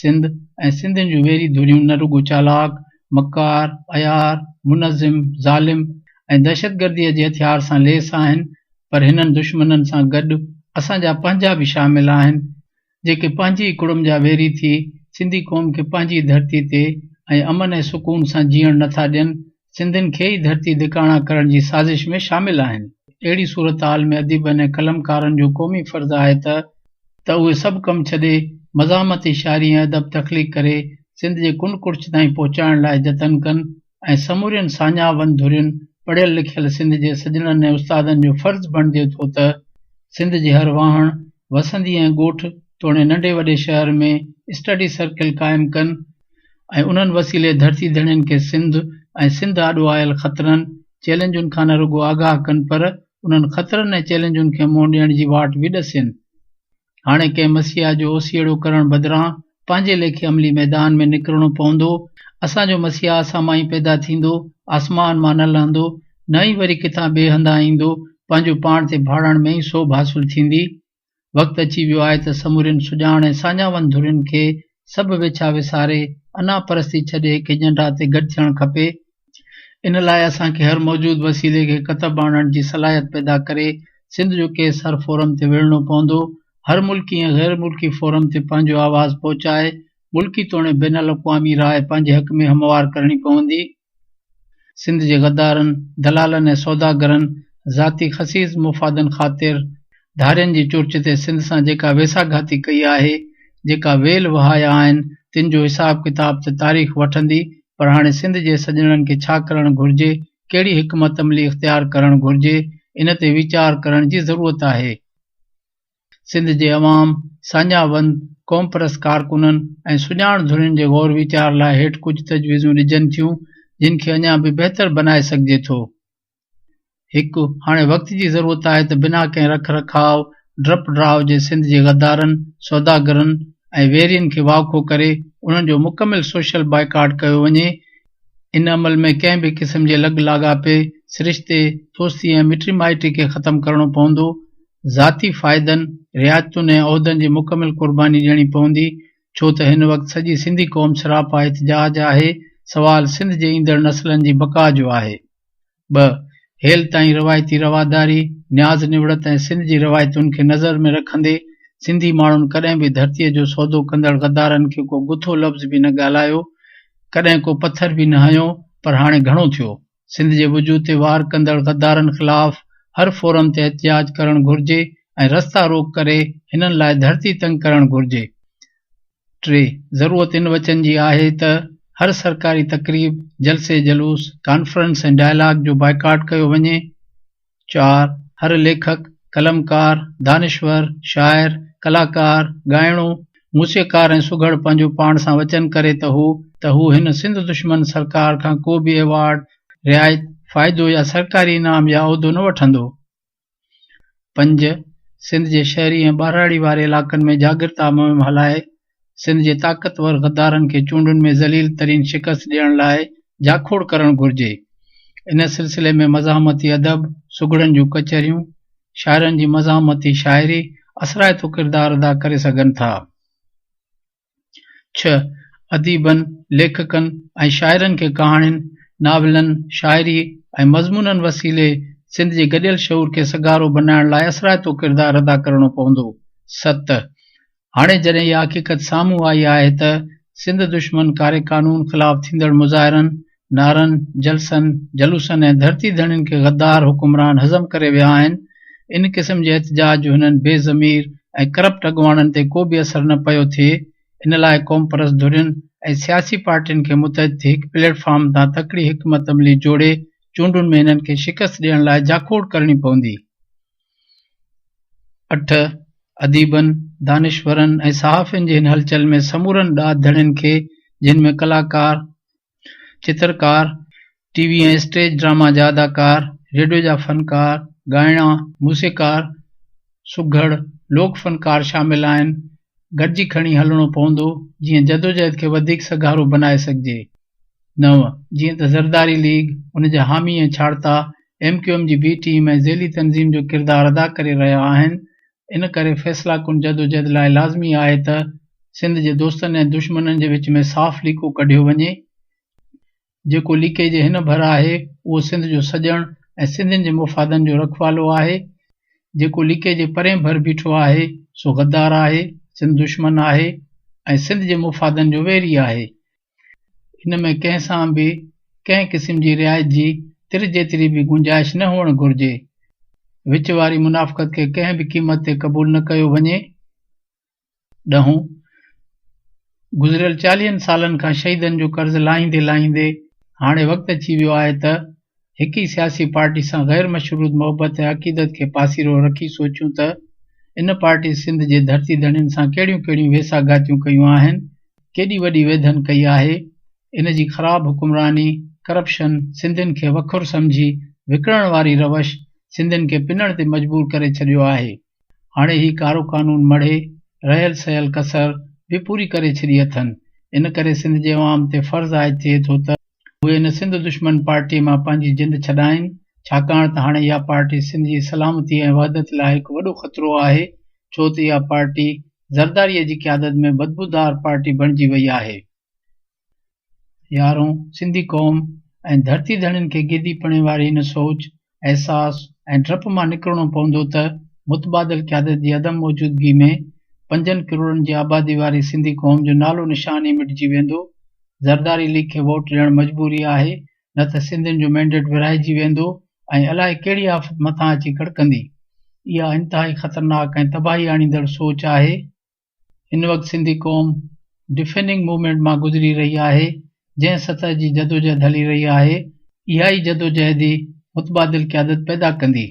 C: सिंध ऐं सिंधियुनि जूं वेरी धुरियूं न रुॻो चालाक, मकार, अयार, मुनज़िम, ज़ालिम ऐं दहशतगर्दीअ जे हथियार सां लेस आहिनि, पर हिननि दुश्मननि सां गॾु असांजा पंहिंजा बि शामिल आहिनि, जेके पंहिंजी कुड़म जा वेरी थी सिंधी क़ौम खे पंहिंजी धरती ते ऐं अमन ऐं सुकून सां जीअण नथा ॾियनि, सिंधियुनि खे ई धरती धिकाणा करण जी साज़िश में शामिल आहिनि। अहिड़ी सूरत हाल में अदीबनि ऐं कलमकारनि जो क़ौमी फ़र्ज़ु आहे त उहे सभु कमु छॾे मज़ामती शाइरी ऐं अदब तख़लीक़ करे सिंध जे कुन कुर्च ताईं पहुचाइण लाइ जतन कनि ऐं समूरियुनि साञावन धुरियुनि पढ़ियल लिखियल सिंध जे सजणनि ऐं उस्तादनि जो फ़र्ज़ु बणिजे थो त सिंध जे हर वाहण, वसंदी ऐं ॻोठ तोणे नंढे वॾे शहर में स्टडी सर्किल क़ाइमु कनि ऐं उन्हनि वसीले धरती धड़ियुनि खे सिंध ऐं सिंध आॾो आयल ख़तरनि, चैलेंजुनि खां न रुॻो आगाह कनि, पर उन्हनि ख़तरनि ऐं चैलेंजुनि खे मुंहुं ॾियण जी वाट बि ॾसेनि। हाणे कंहिं मसीहा जो ओसीड़ो करण बदिरां पंहिंजे लेखे अमली मैदान में निकिरणो पवंदो। असांजो मसीहा असां मां ई पैदा थींदो, आसमान मां न लहंदो, न ई वरी किथां ॿिए हंधा ईंदो, पंहिंजो पाण ते भाड़ण में ई सोभ हासिल थींदी। वक़्तु अची वियो आहे त समूरियुनि सुॼाण ऐं साञावन धुरियुनि खे सभु वेछा विसारे अना परस्ती छॾे हिकु एजेंडा ते गॾु थियणु खपे। इन लाइ असांखे हर मौजूदु वसीले खे कतब आणण जी सलाहियत पैदा करे सिंध जो केस हर फोरम ते विढ़णो पवंदो। हर मुल्की ऐं गैर मुल्की फोरम ते पंहिंजो आवाज़ पहुचाए मुल्की तोणे बैन अल-अक़वामी राय पंहिंजे हक़ में हमवार करणी पवंदी। सिंध जे गद्दारनि, दलालनि ऐं सौदागरनि ज़ाती ख़सीस मुफ़ादनि ख़ातिर धारियुनि जी चुर्च ते सिंध सां जेका वेसाघाती कई आहे, जेका वेल वहाया आहिनि, तिन जो हिसाब किताब त तारीख़ वठंदी, पर हाणे सिंध जे सजणनि खे छा करणु घुर्जे, कहिड़ी हिकमत अमली इख़्तियार करणु घुर्जे, इन ते वीचार करण जी ज़रूरत आहे। सिंध जे अवाम, साञावंद, क़ौम परस्त कारकुननि ऐं सुञाण धुरियुनि जे गौर वीचार लाइ हेठि कुझु तजवीज़ूं ॾिजनि थियूं, जिन खे अञा बि बहितर बनाए सघिजे थो। हिकु, हाणे वक़्त जी ज़रूरत आहे त बिना कंहिं रख रखाव, ड्रप ड्राव जे सिंध जे गद्दारनि, सौदागरनि ऐं वेरियुनि खे वाखो करे उन्हनि जो मुकमिल सोशल बाइकाट कयो वञे। इन अमल में कंहिं बि क़िस्म जे लॻ लाॻापे, सिरिश्ते, दोस्ती ऐं मिटी माइटी खे ख़तमु करणो पवंदो। ज़ाती फ़ाइदनि, रियायतुनि ऐं उहिदनि जी मुकमिल क़ुर्बानी ॾियणी पवंदी, छो त हिन वक़्तु सॼी सिंधी क़ौम सरापा एहतिजाज आहे। सवाल सिंध जे ईंदड़ नस्लनि जी बका जो आहे। 2. हेल ताईं रवायती रवादारी, न्याज़ निवड़त ऐं सिंध जी रवायतुनि खे नज़र में रखंदे सिंधी माण्हुनि कॾहिं बि धरतीअ जो सौदो कंदड़ गद्दारनि खे को गुथो लफ़्ज़ बि न ॻाल्हायो, कॾहिं को पथर बि न हयो, पर हाणे घणो थियो। सिंध जे वजूद ते वार कंदड़ गद्दारनि ख़िलाफ़ हर फोरम ते एहतिजाज करणु घुर्जे ऐं रस्ता रोक करे हिननि लाइ धरती तंग करणु घुर्जे। 3. ज़रूरत इन वचन जी आहे त हर सरकारी तकरीब, जलसे जलूस, कॉन्फ्रेंस ऐं डायलॉग जो बाइकाट कयो वञे। 4. हर लेखक, कलमकार, दानिश्वर, शाइर, कलाकार, ॻाइणो, मूसीक़ार ऐं सुघड़ पंहिंजो पाण सां वचन करे त हू हिन सिंध दुश्मन सरकार खां को बि एवॉर्ड, रियायत, फ़ाइदो या सरकारी इनाम या उहिदो न वठंदो। 5. सिंध जे शहरी ऐं ॿाराड़ी वारे इलाक़नि में जागृता मुहिम हलाए सिंध जे ताक़तवर गद्दारनि खे चूंडुनि में ज़लील तरीन शिकस्त ॾियण लाइ जाखोड़ करणु घुर्जे। इन सिलसिले में मज़ाहमती अदब, सुघड़नि जूं कचहरियूं, शाइरनि जी मज़ाहमती शाइरी असराइतो किरदारु अदा करे सघनि था। 6. अदीबनि, लेखकनि ऐं शाइरनि खे कहाणियुनि, नावलनि, शाइरी ऐं मज़मूननि वसीले सिंध जे गॾियल शऊर खे सगारो बनाइण लाइ असराइतो किरदारु अदा करणो पवंदो। 7. हाणे जॾहिं इहा हक़ीक़त साम्हूं आई आहे त सिंध दुश्मन कारे कानून ख़िलाफ़ थींदड़ मुज़ाहिरनि, नारनि, जलसनि, जलूसनि ऐं धरती धणियुनि खे गद्दार हुकुमरान हज़म करे विया आहिनि, इन क़िस्म जे एहतिजाज जो हिननि बेज़मीर ऐं करप्ट अॻुवाणनि ते को बि असरु न पियो थिए। इन लाइ क़ौम परस्त धुरियुनि ऐं सियासी पार्टियुनि खे मुतहद थी हिकु प्लेटफॉर्म तां तकड़ी हिकमत अमली जोड़े चूंडुनि में हिननि खे शिकस्त ॾियण लाइ जाखोड़ करणी पवंदी। 8. अदीबनि, दानिश्वरनि ऐं सहाफ़ियुनि जे हिन हलचल में समूरनि ॾात धड़ियुनि खे, जिन में कलाकार, चित्रकार, टीवी ऐं स्टेज ड्रामा जा अदाकार, रेडियो जा फनकार, ॻाइणा, मूसीक़ार, सुघड़, लोक फनकार शामिल आहिनि, गॾिजी खणी हलणो पवंदो जीअं जदोजहद खे वधीक सगारो बनाए सघिजे। 9. जीअं त ज़रदारी लीग, उन जा हामी ऐं छाड़ता MQM जी बी टीम ऐं ज़ेली तंज़ीम जो किरदारु अदा करे रहिया आहिनि, इन करे फ़ैसिला कुन जदोजहद लाइ लाज़मी आहे त सिंध जे दोस्तनि ऐं दुश्मननि जे विच में साफ़ लीको कढियो वञे। जेको लीके जे हिन भर आहे उहो सिंध जो सॼण ऐं सिंधियुनि जे मुफ़ादनि जो रखवालो आहे। जेको लीके जे परे भर बीठो आहे सो गद्दार आहे, सिंध दुश्मन आहे ऐं सिंध जे मुफ़ादनि जो वेरी आहे। हिन में कंहिं सां बि कंहिं क़िस्म जी रियायत जी तिर जेतिरी बि गुंजाइश न हुअणु घुर्जे। विच वारी मुनाफ़क़त खे कंहिं बि क़ीमत ते क़बूल न कयो वञे। 10. गुज़िरियल 40 सालनि खां शहीदनि जो कर्ज़ लाहींदे लाहींदे हाणे वक़्तु अची वियो आहे त हिक ई सियासी पार्टी सां गैर मशरूत मोहबत ऐं अक़ीदत खे पासीरो रखी सोचूं त इन पार्टी सिंध जे धरती धणियुनि सां कहिड़ियूं कहिड़ियूं वेसागातियूं कयूं आहिनि, केॾी वॾी वेधन कई आहे। इन जी ख़राब हुकुमरानी, करप्शन, सिंधियुनि खे वखुर सम्झी विकिणण वारी रवश सिंधियुनि खे पिनण ते मजबूर करे छॾियो आहे। हाणे ही कारो कानून मढ़े रहियल सहियल कसर बि पूरी करे छॾी अथनि। इन करे सिंध जे अवाम ते फ़र्ज़ आयद थिए थो त उहे इन सिंध दुश्मन पार्टी मां पंहिंजी जिंद छॾाइनि, छाकाणि त हाणे इहा पार्टी सिंध जी सलामती ऐं वहदत लाइ हिकु वॾो ख़तरो आहे, छो त इहा पार्टी ज़रदारीअ जी क़यादत में बदबूदार पार्टी बणिजी वई आहे। 11. सिंधी क़ौम ऐं धरती धणियुनि खे गिदी पणे वारी हिन सोच, एहसास ऐं डप मां निकिरणो पवंदो त मुतबादिल क़यादत जी अदम मौजूदगी में 5 करोड़नि जी आबादी वारी सिंधी क़ौम जो नालो निशान ई मिटिजी वेंदो। ज़रदारी लीग खे वोट ॾियणु मजबूरी आहे, न त सिंधियुनि जो मैंडेट विरहाइजी वेंदो ऐं अलाए कहिड़ी आफ़त मथां अची खड़कंदी। इहा इंतहाई ख़तरनाक ऐं तबाही आणींदड़ सोच आहे। हिन वक़्तु सिंधी क़ौम डिफेंडिंग मूवमेंट मां गुज़री रही आहे, जंहिं सतह जी जदोजहद हली रही आहे। इहा ई जदोजहद ई मुतबादिल क़यादत पैदा कंदी।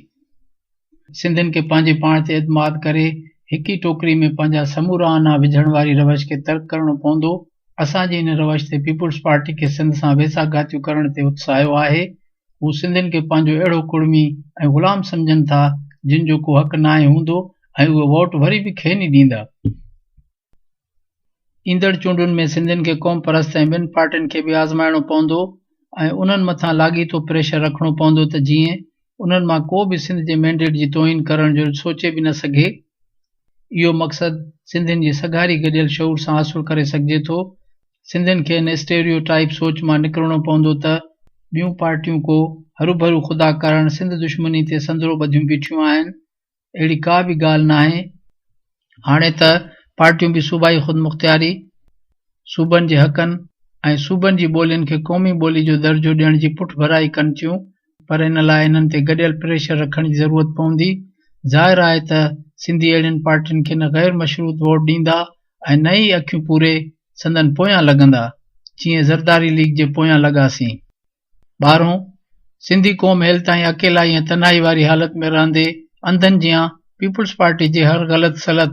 C: सिंधियुनि खे पंहिंजे पाण ते एतमाद करे हिक ई टोकरी में पंहिंजा समूरा आना विझण वारी रवश खे तर्क करणो पवंदो। असांजी हिन रवश ते पीपुल्स पार्टी खे सिंध सां वेसागातियूं करण ते उत्साहियो आहे। हू सिंधियुनि खे पंहिंजो अहिड़ो कुड़मी ऐं ग़ुलाम सम्झनि था जिन जो को हक़ नाहे हूंदो ऐं उहे वोट वरी बि खेनि ई ॾींदा। ईंदड़ चूंडुनि में सिंधियुनि खे क़ौम परस्त ऐं ॿिनि पार्टियुनि खे बि आज़माइणो पवंदो ऐं उन्हनि मथां लाॻीतो प्रेशर रखणो पवंदो त जीअं उन्हनि मां को बि सिंध जे मैंडेट जी तोहीन करण जो सोचे बि न सघे। इहो मक़सदु सिंधियुनि जी सगारी गॾियल शऊर सां हासिलु करे सघिजे थो। सिंधियुनि खे हिन स्टेरियोटाइप सोच मां निकिरणो पवंदो त ॿियूं पार्टियूं को हरू भरू ख़ुदा करण सिंध दुश्मनी ते संदरो ॿधियूं बीठियूं आहिनि। अहिड़ी का बि ॻाल्हि नाहे। हाणे त पार्टियूं बि सूबाई ख़ुद मुख़्तियारी, सूबनि जे हक़नि ऐं सूबनि जी ॿोलियुनि खे क़ौमी ॿोली जो दर्जो ॾियण जी पुठ भराई कनि थियूं, पर इन लाइ इन्हनि ते गॾियल प्रेशर रखण जी ज़रूरत पवंदी। ज़ाहिर आहे त सिंधी अहिड़ियुनि पार्टियुनि खे न गैर मशरूत वोट ॾींदा ऐं न ई अखियूं पूरे संदन पोयां लॻंदा, जीअं ज़रदारी लीग जे पोयां लॻासीं। ॿारहों, सिंधी क़ौम हेल ताईं अकेलाई ऐं तन्हाई वारी हालत में रहंदे अंधनि जियां पीपुल्स पार्टी जे हर ग़लत सलत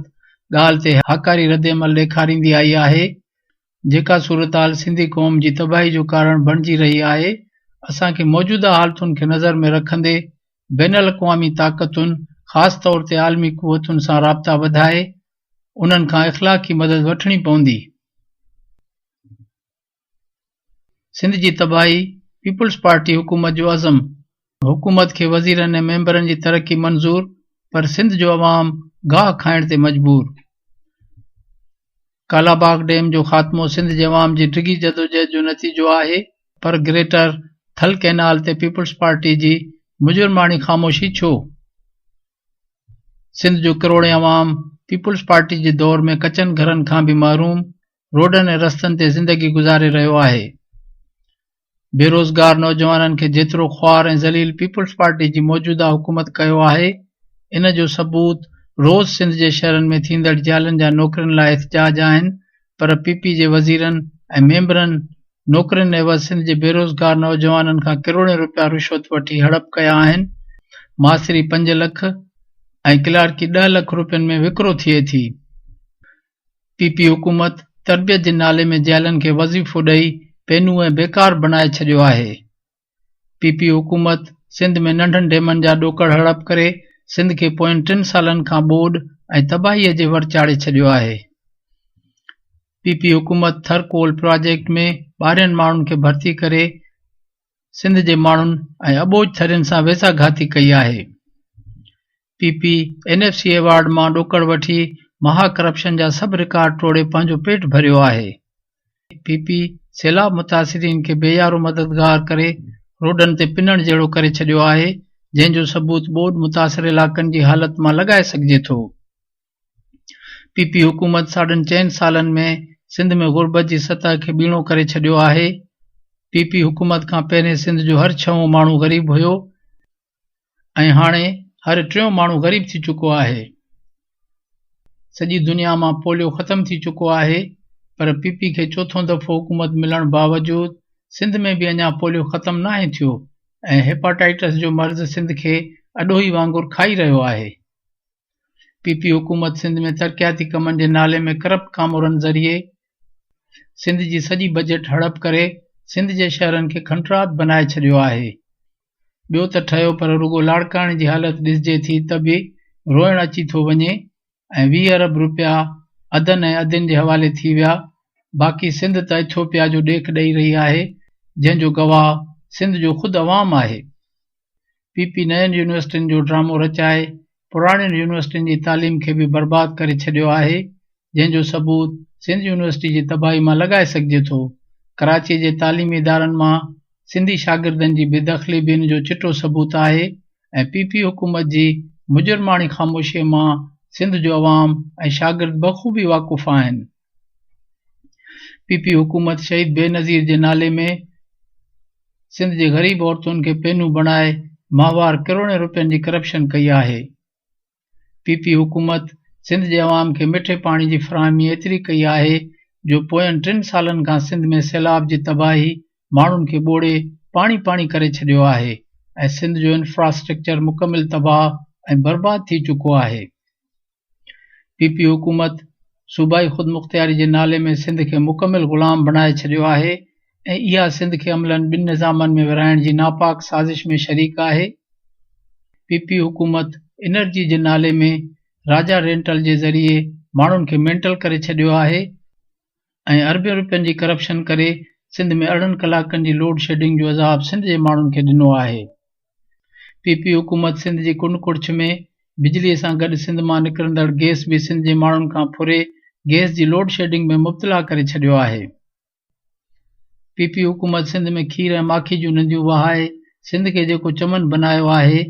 C: ॻाल्हि ते हाकारी रद्दमल ॾेखारींदी आई आहे। जेका सूरतहाल सिंधी क़ौम जी तबाही जो कारण बणिजी रही आहे, असांखे मौजूदा हालतुनि खे नज़र में रखंदे बैन अल-अक़वामी ताक़तुनि, ख़ासि तौर ते आलमी क़ुवतुनि सां राब्ता वधाए उन्हनि खां इख़्लाक़ी मदद वठणी पवंदी। सिंध जी तबाही पीपुल्स पार्टी हुकूमत जो अज़म। हुकूमत खे वज़ीरनि ऐं मेंबरनि जी तरक्की मंज़ूर, पर सिंध जो अवाम गाह खाइण ते मजबूर। कालाबाग डैम जो ख़ात्मो सिंध जे अवाम जी डिघी जदोजहद जो नतीजो आहे, पर ग्रेटर थल कैनाल ते पीपुल्स पार्टी जी मुजुर्माणी ख़ामोशी छो? सिंध जो करोड़े अवाम पीपुल्स पार्टी जे दौर में कचनि घरनि खां बि महरूम रोडनि ऐं रस्तनि ते ज़िंदगी गुज़ारे रहियो आहे। बेरोज़गार नौजवाननि खे जेतिरो ख्वार ऐं ज़लील पीपुल्स पार्टी जी मौजूदा हुकूमत कयो आहे, इन जो सबूत रोज़ सिंध जे शहरनि में थींदड़ जालनि जा नौकरियुनि लाइ एहतजाज आहिनि, पर पीपी जे वज़ीरनि ऐं मेंबरनि नौकरियुनि एवज़ सिंध जे बेरोज़गार नौजवाननि खां करोड़े रुपया रिश्वत वठी हड़प कया आहिनि। मासिरी 5 लख ऐं क्लार्की 10 लख रुपयनि में विकिरो थिए थी। पीपी हुकूमत तरबियत जे नाले में जालनि खे वज़ीफ़ो ॾेई पेनू ऐं बेकार बनाए छॾियो आहे। पीपी हुकूमत सिंध में नंढनि डेमनि जा ॾोकड़ हड़प करे सिंध खे पोयनि 3 सालनि खां ॿोॾ ऐं तबाहीअ जे वर चाढ़े छॾियो आहे। पीपी हुकूमत थर कोल प्रोजेक्ट में 12 माण्हुनि खे भर्ती करे सिंध जे माण्हुनि ऐं अबोझ थरियुनि सां वेझाघाती कई आहे। पीपी NFC अवार्ड मां ॾोकड़ वठी महा करप्शन जा सभु रिकॉर्ड टोड़े पंहिंजो पेट भरियो आहे। पीपी सैलाब मुतासिरीन खे बेयारो मददगार करे रोडनि ते पिनण जहिड़ो करे छॾियो आहे, जंहिंजो सबूत ॿोॾ मुतासिर इलाक़नि जी हालत मां लॻाए सघिजे थो। पीपी हुकूमत 4.5 सालनि में सिंध में गुरबत जी सतह खे ॿीणो करे छॾियो आहे। पीपी हुकूमत खां पहिरें सिंध जो हर 6हों माण्हू ग़रीब हुयो ऐं हाणे हर 3हों माण्हू ग़रीब थी चुको आहे। सॼी दुनिया मां पोलियो ख़तम थी चुको आहे, पर पीपी खे चोथों दफ़ो हुकूमत मिलण बावजूद सिंध में बि अञा पोलियो ख़तम नाहे थियो ऐं हेपाटाइटिस जो मर्ज़ सिंध खे अॾोही वांगुरु खाई रहियो आहे। पीपी हुकूमत सिंध में तरक़ियाती कमनि जे नाले में करप्ट कामोरनि ज़रिए सिंध जी सॼी बजट हड़प करे सिंध जे शहरनि खे खंडरात बनाए छॾियो आहे। ॿियो त ठहियो, पर रुगो लाड़काणे जी हालत ॾिसिजे थी त बि रोइण अची थो वञे ऐं 20 अरब रुपया अदन ऐं अदिन जे हवाले थी विया। बाक़ी सिंध त इथियोपिया जो ॾेख ॾेई रही आहे, जंहिंजो गवाह सिंध जो ख़ुदि अवाम आहे। पीपी नयनि यूनिवर्सिटियुनि जो ड्रामो रचाए पुराणियुनि यूनिवर्सिटियुनि जी तालीम खे बि बर्बाद करे छॾियो आहे, जंहिंजो सबूत सिंध यूनिवर्सिटी जी तबाही मां लॻाए सघिजे थो। कराची जे तालीमी इदारनि मां सिंधी शागिर्दनि जी बेदख़ली बि इन जो चिटो सबूत आहे ऐं पीपी हुकूमत जी मुजुर्माणी ख़ामोशीअ मां सिंध जो अवाम ऐं शागिर्द बख़ूबी वाक़ुफ़ आहिनि। पीपी हुकूमत शहीद बेनज़ीर जे नाले में सिंध जे ग़रीब औरतुनि खे पेनू बणाए माहवार करोड़े रुपयनि जी करप्शन कई आहे। पीपी हुकूमत सिंध जे अवाम खे मिठे पाणी जी फ़राहमी एतिरी कई आहे जो पोयनि 3 सालनि खां सिंध में सैलाब जी तबाही माण्हुनि खे ॿोड़े पाणी पाणी करे छॾियो आहे ऐं सिंध जो इंफ्रास्ट्रक्चर मुकमिल तबाह ऐं बर्बाद थी चुको आहे। पीपी हुकूमत सूबाई ख़ुद मुख़्तियारी जे नाले में सिंध खे मुकमिल ग़ुलाम बणाए छॾियो आहे ऐं इहा सिंध खे अमलनि 2 निज़ामनि में विरहाइण जी नापाक साज़िश में शरीक आहे। पीपी हुकूमत एनर्जी जे नाले में राजा रेंटल जे ज़रिए माण्हुनि खे मेंटल करे छॾियो आहे ऐं अरबे रुपयनि जी करप्शन करे सिंध में 8 कलाकनि जी लोड शेडिंग जो अज़ाब सिंध जे माण्हुनि खे ॾिनो आहे। पीपी हुकूमत सिंध जी कुंड कुड़िछ में बिजलीअ सां गॾु सिंध मां निकिरंदड़ गैस बि सिंध जे माण्हुनि खां फुरे गैस जी लोड शेडिंग में मुब्तला करे छॾियो आहे। पीपी हुकूमत सिंध में खीर ऐं माखी जूं नदियूं वहाए सिंध खे जेको चमन बनायो आहे,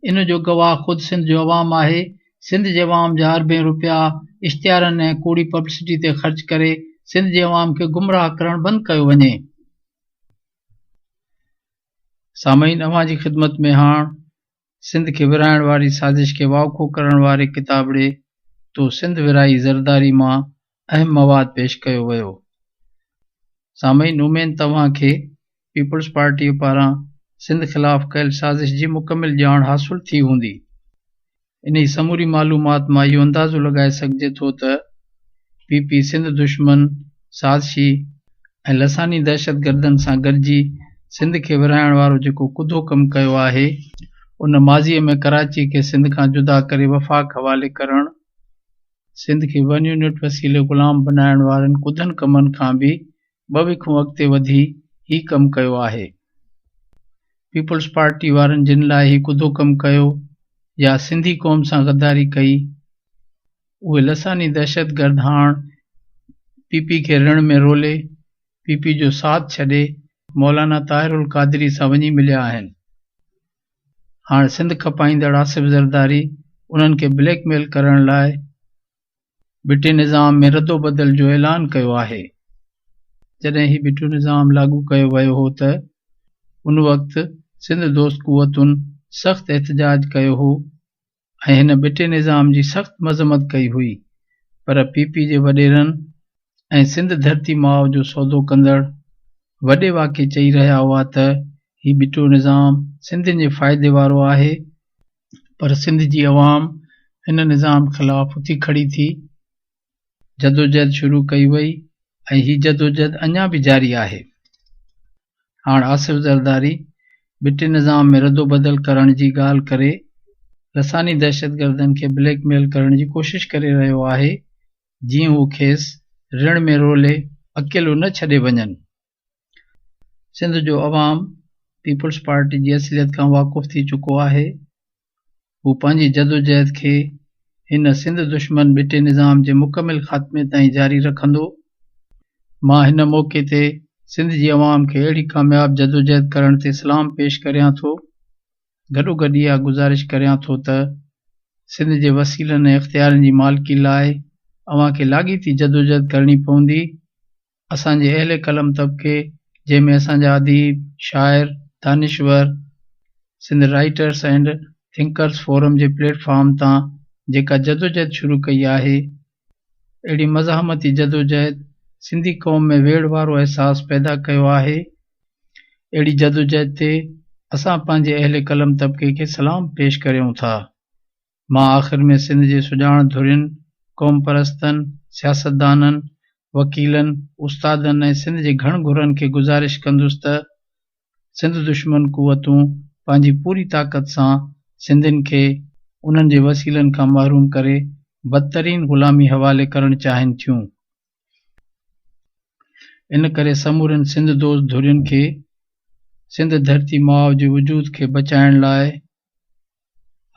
C: इन जो गवाह ख़ुदि सिंध जो अवाम आहे। सिंध जे अवाम जा अरबें रुपया इश्तिहारनि ऐं कूड़ी पब्लिसिटी ते ख़र्च करे सिंध जे अवाम खे गुमराह करणु बंदि कयो वञे। सामईन, अव्हां जी ख़िदमत में हाण सिंध खे विराइण वारी साज़िश खे वाखो करण वारे किताबड़े तो सिंध विराई ज़रदारी मां अहम मवाद पेश कयो वियो। सामईन, उमेद तव्हां खे पीपल्स पार्टी पारां सिंध ख़िलाफ़ कयल साज़िश जी मुकमिल ॼाण हासिल थी हूंदी। इन समूरी मालूमात मां इहो अंदाज़ो लॻाए सघिजे थो त पीपी सिंध दुश्मन, साज़िशी ऐं लसानी दहशतगर्दनि सां गॾिजी सिंध खे विराइण वारो जेको कुदो कमु कयो आहे, उन माज़ीअ में कराची खे सिंध खां जुदा करे वफ़ाक़ हवाले करणु, सिंध खे वन यूनिट वसीले ग़ुलाम बनाइण वारनि कुदनि कमनि खां बि भविखूं अॻिते वधी ही कमु कयो आहे। पीपल्स पार्टी वारनि जिन लाइ ही कुदो कमु कयो या सिंधी क़ौम सां गद्दारी कई, उहे लसानी दहशतगर्द हाण पीपी खे रण में रोले पीपी जो साथ छॾे मौलाना ताहिरुल क़ादरी सां वञी मिलिया आहिनि। हाणे सिंध खपाईंदड़ आसिफ ज़रदारी उन्हनि खे ब्लैकमेल करण लाइ बिटे निज़ाम में रदो बदल जो ऐलान कयो आहे। जॾहिं ही बिटू निज़ाम लागू कयो वियो हो त उन वक़्तु सिंध दोस्त कुवतुनि सख़्त एहतजाज कयो हो ऐं हिन बिटे निज़ाम जी सख़्त मज़म्मत कई हुई, पर पीपी जे वॾेरनि ऐं सिंध धरती माउ जो सौदो कंदड़ वॾे वाक़े चई रहिया हुआ त ही बिटो निज़ाम सिंधियुनि जे फ़ाइदे वारो आहे, पर सिंध जी अवाम हिन निज़ाम ख़िलाफ़ उथी खड़ी थी। जदोजहद शुरू कई वई ऐं ही जदोजहद अञा बि जारी आहे। हाणे आसिफ ज़रदारी बिटे निज़ाम में रदो बदल करण जी ॻाल्हि करे लसानी दहशतगर्दनि खे ब्लैकमेल करण जी कोशिश करे रहियो आहे, जीअं हू खेसि ऋण में रोले अकेलो न छॾे वञनि। सिंध जो अवाम पीपल्स पार्टी जी असलियत खां वाक़ुफ़ थी चुको आहे। हू पंहिंजी जदोजहद खे हिन सिंध दुश्मन बिटे निज़ाम जे मुकमिल ख़ात्मे ताईं जारी रखंदो। मां हिन मौक़े ते सिंध जी अवाम खे अहिड़ी कामयाब जदोजहद करण ते सलाम पेश करियां थो। गॾोगॾु इहा गुज़ारिश करियां थो त सिंध जे वसीलनि ऐं इख़्तियारनि जी मालिकी लाइ अव्हां खे लाॻीती जदोजहद करणी पवंदी। असांजे अहले कलम तबिके, जंहिंमें असांजा अदीब, शाइर, दानिश्वर, Sindh writers and thinkers forum जे प्लेटफॉर्म तां जेका जदोजहद शुरू कई आहे, अहिड़ी मज़ाहमती जदोजहद सिंधी क़ौम में वेड़ वारो अहसासु पैदा कयो आहे। अहिड़ी जदोजहद ते असां पंहिंजे अहले कलम तबिके खे सलाम पेश करियूं था। मां आख़िर में सिंध जे सुञाण धुरियुनि, क़ौम परस्तनि, सियासतदाननि, वकीलनि, उस्तादनि ऐं सिंध जे घण घुरनि खे गुज़ारिश कंदुसि त सिंध दुश्मन कुवतूं पंहिंजी पूरी ताक़त सां सिंधियुनि खे उन्हनि जे वसीलनि खां महरूम करे बदतरीन ग़ुलामी हवाले करणु चाहिनि थियूं। इन करे समूरनि सिंध दोस्त धुरियुनि खे सिंध धरती माउ जे वजूद खे बचाइण लाइ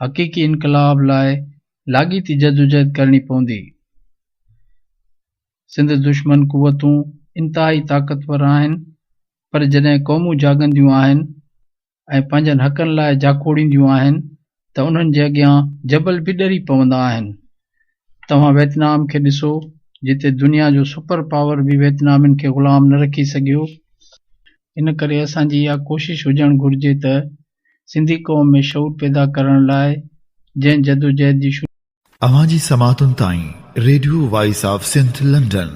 C: हक़ीक़ी इनकलाब लाइ लाॻीती जदोजहद करणी पवंदी। सिंध दुश्मन कुवतूं इंतहाई ताक़तवर आहिनि, पर जॾहिं क़ौमूं जाॻंदियूं आहिनि ऐं पंहिंजनि हक़नि लाइ जाकोड़ींदियूं आहिनि त उन्हनि जे अॻियां जबल बि ॾरी पवंदा आहिनि। तव्हां वियतनाम खे ॾिसो, जिते दुनिया जो सुपर पावर बि वियतनामिन खे ग़ुलाम न रखी सघियो। इन करे असांजी इहा कोशिश हुजणु घुरिजे त सिंधी क़ौम में शऊर पैदा करण लाइ जंहिं जदोजहद जी
A: अवां जी समातुनि ताईं radio voice of Sindh London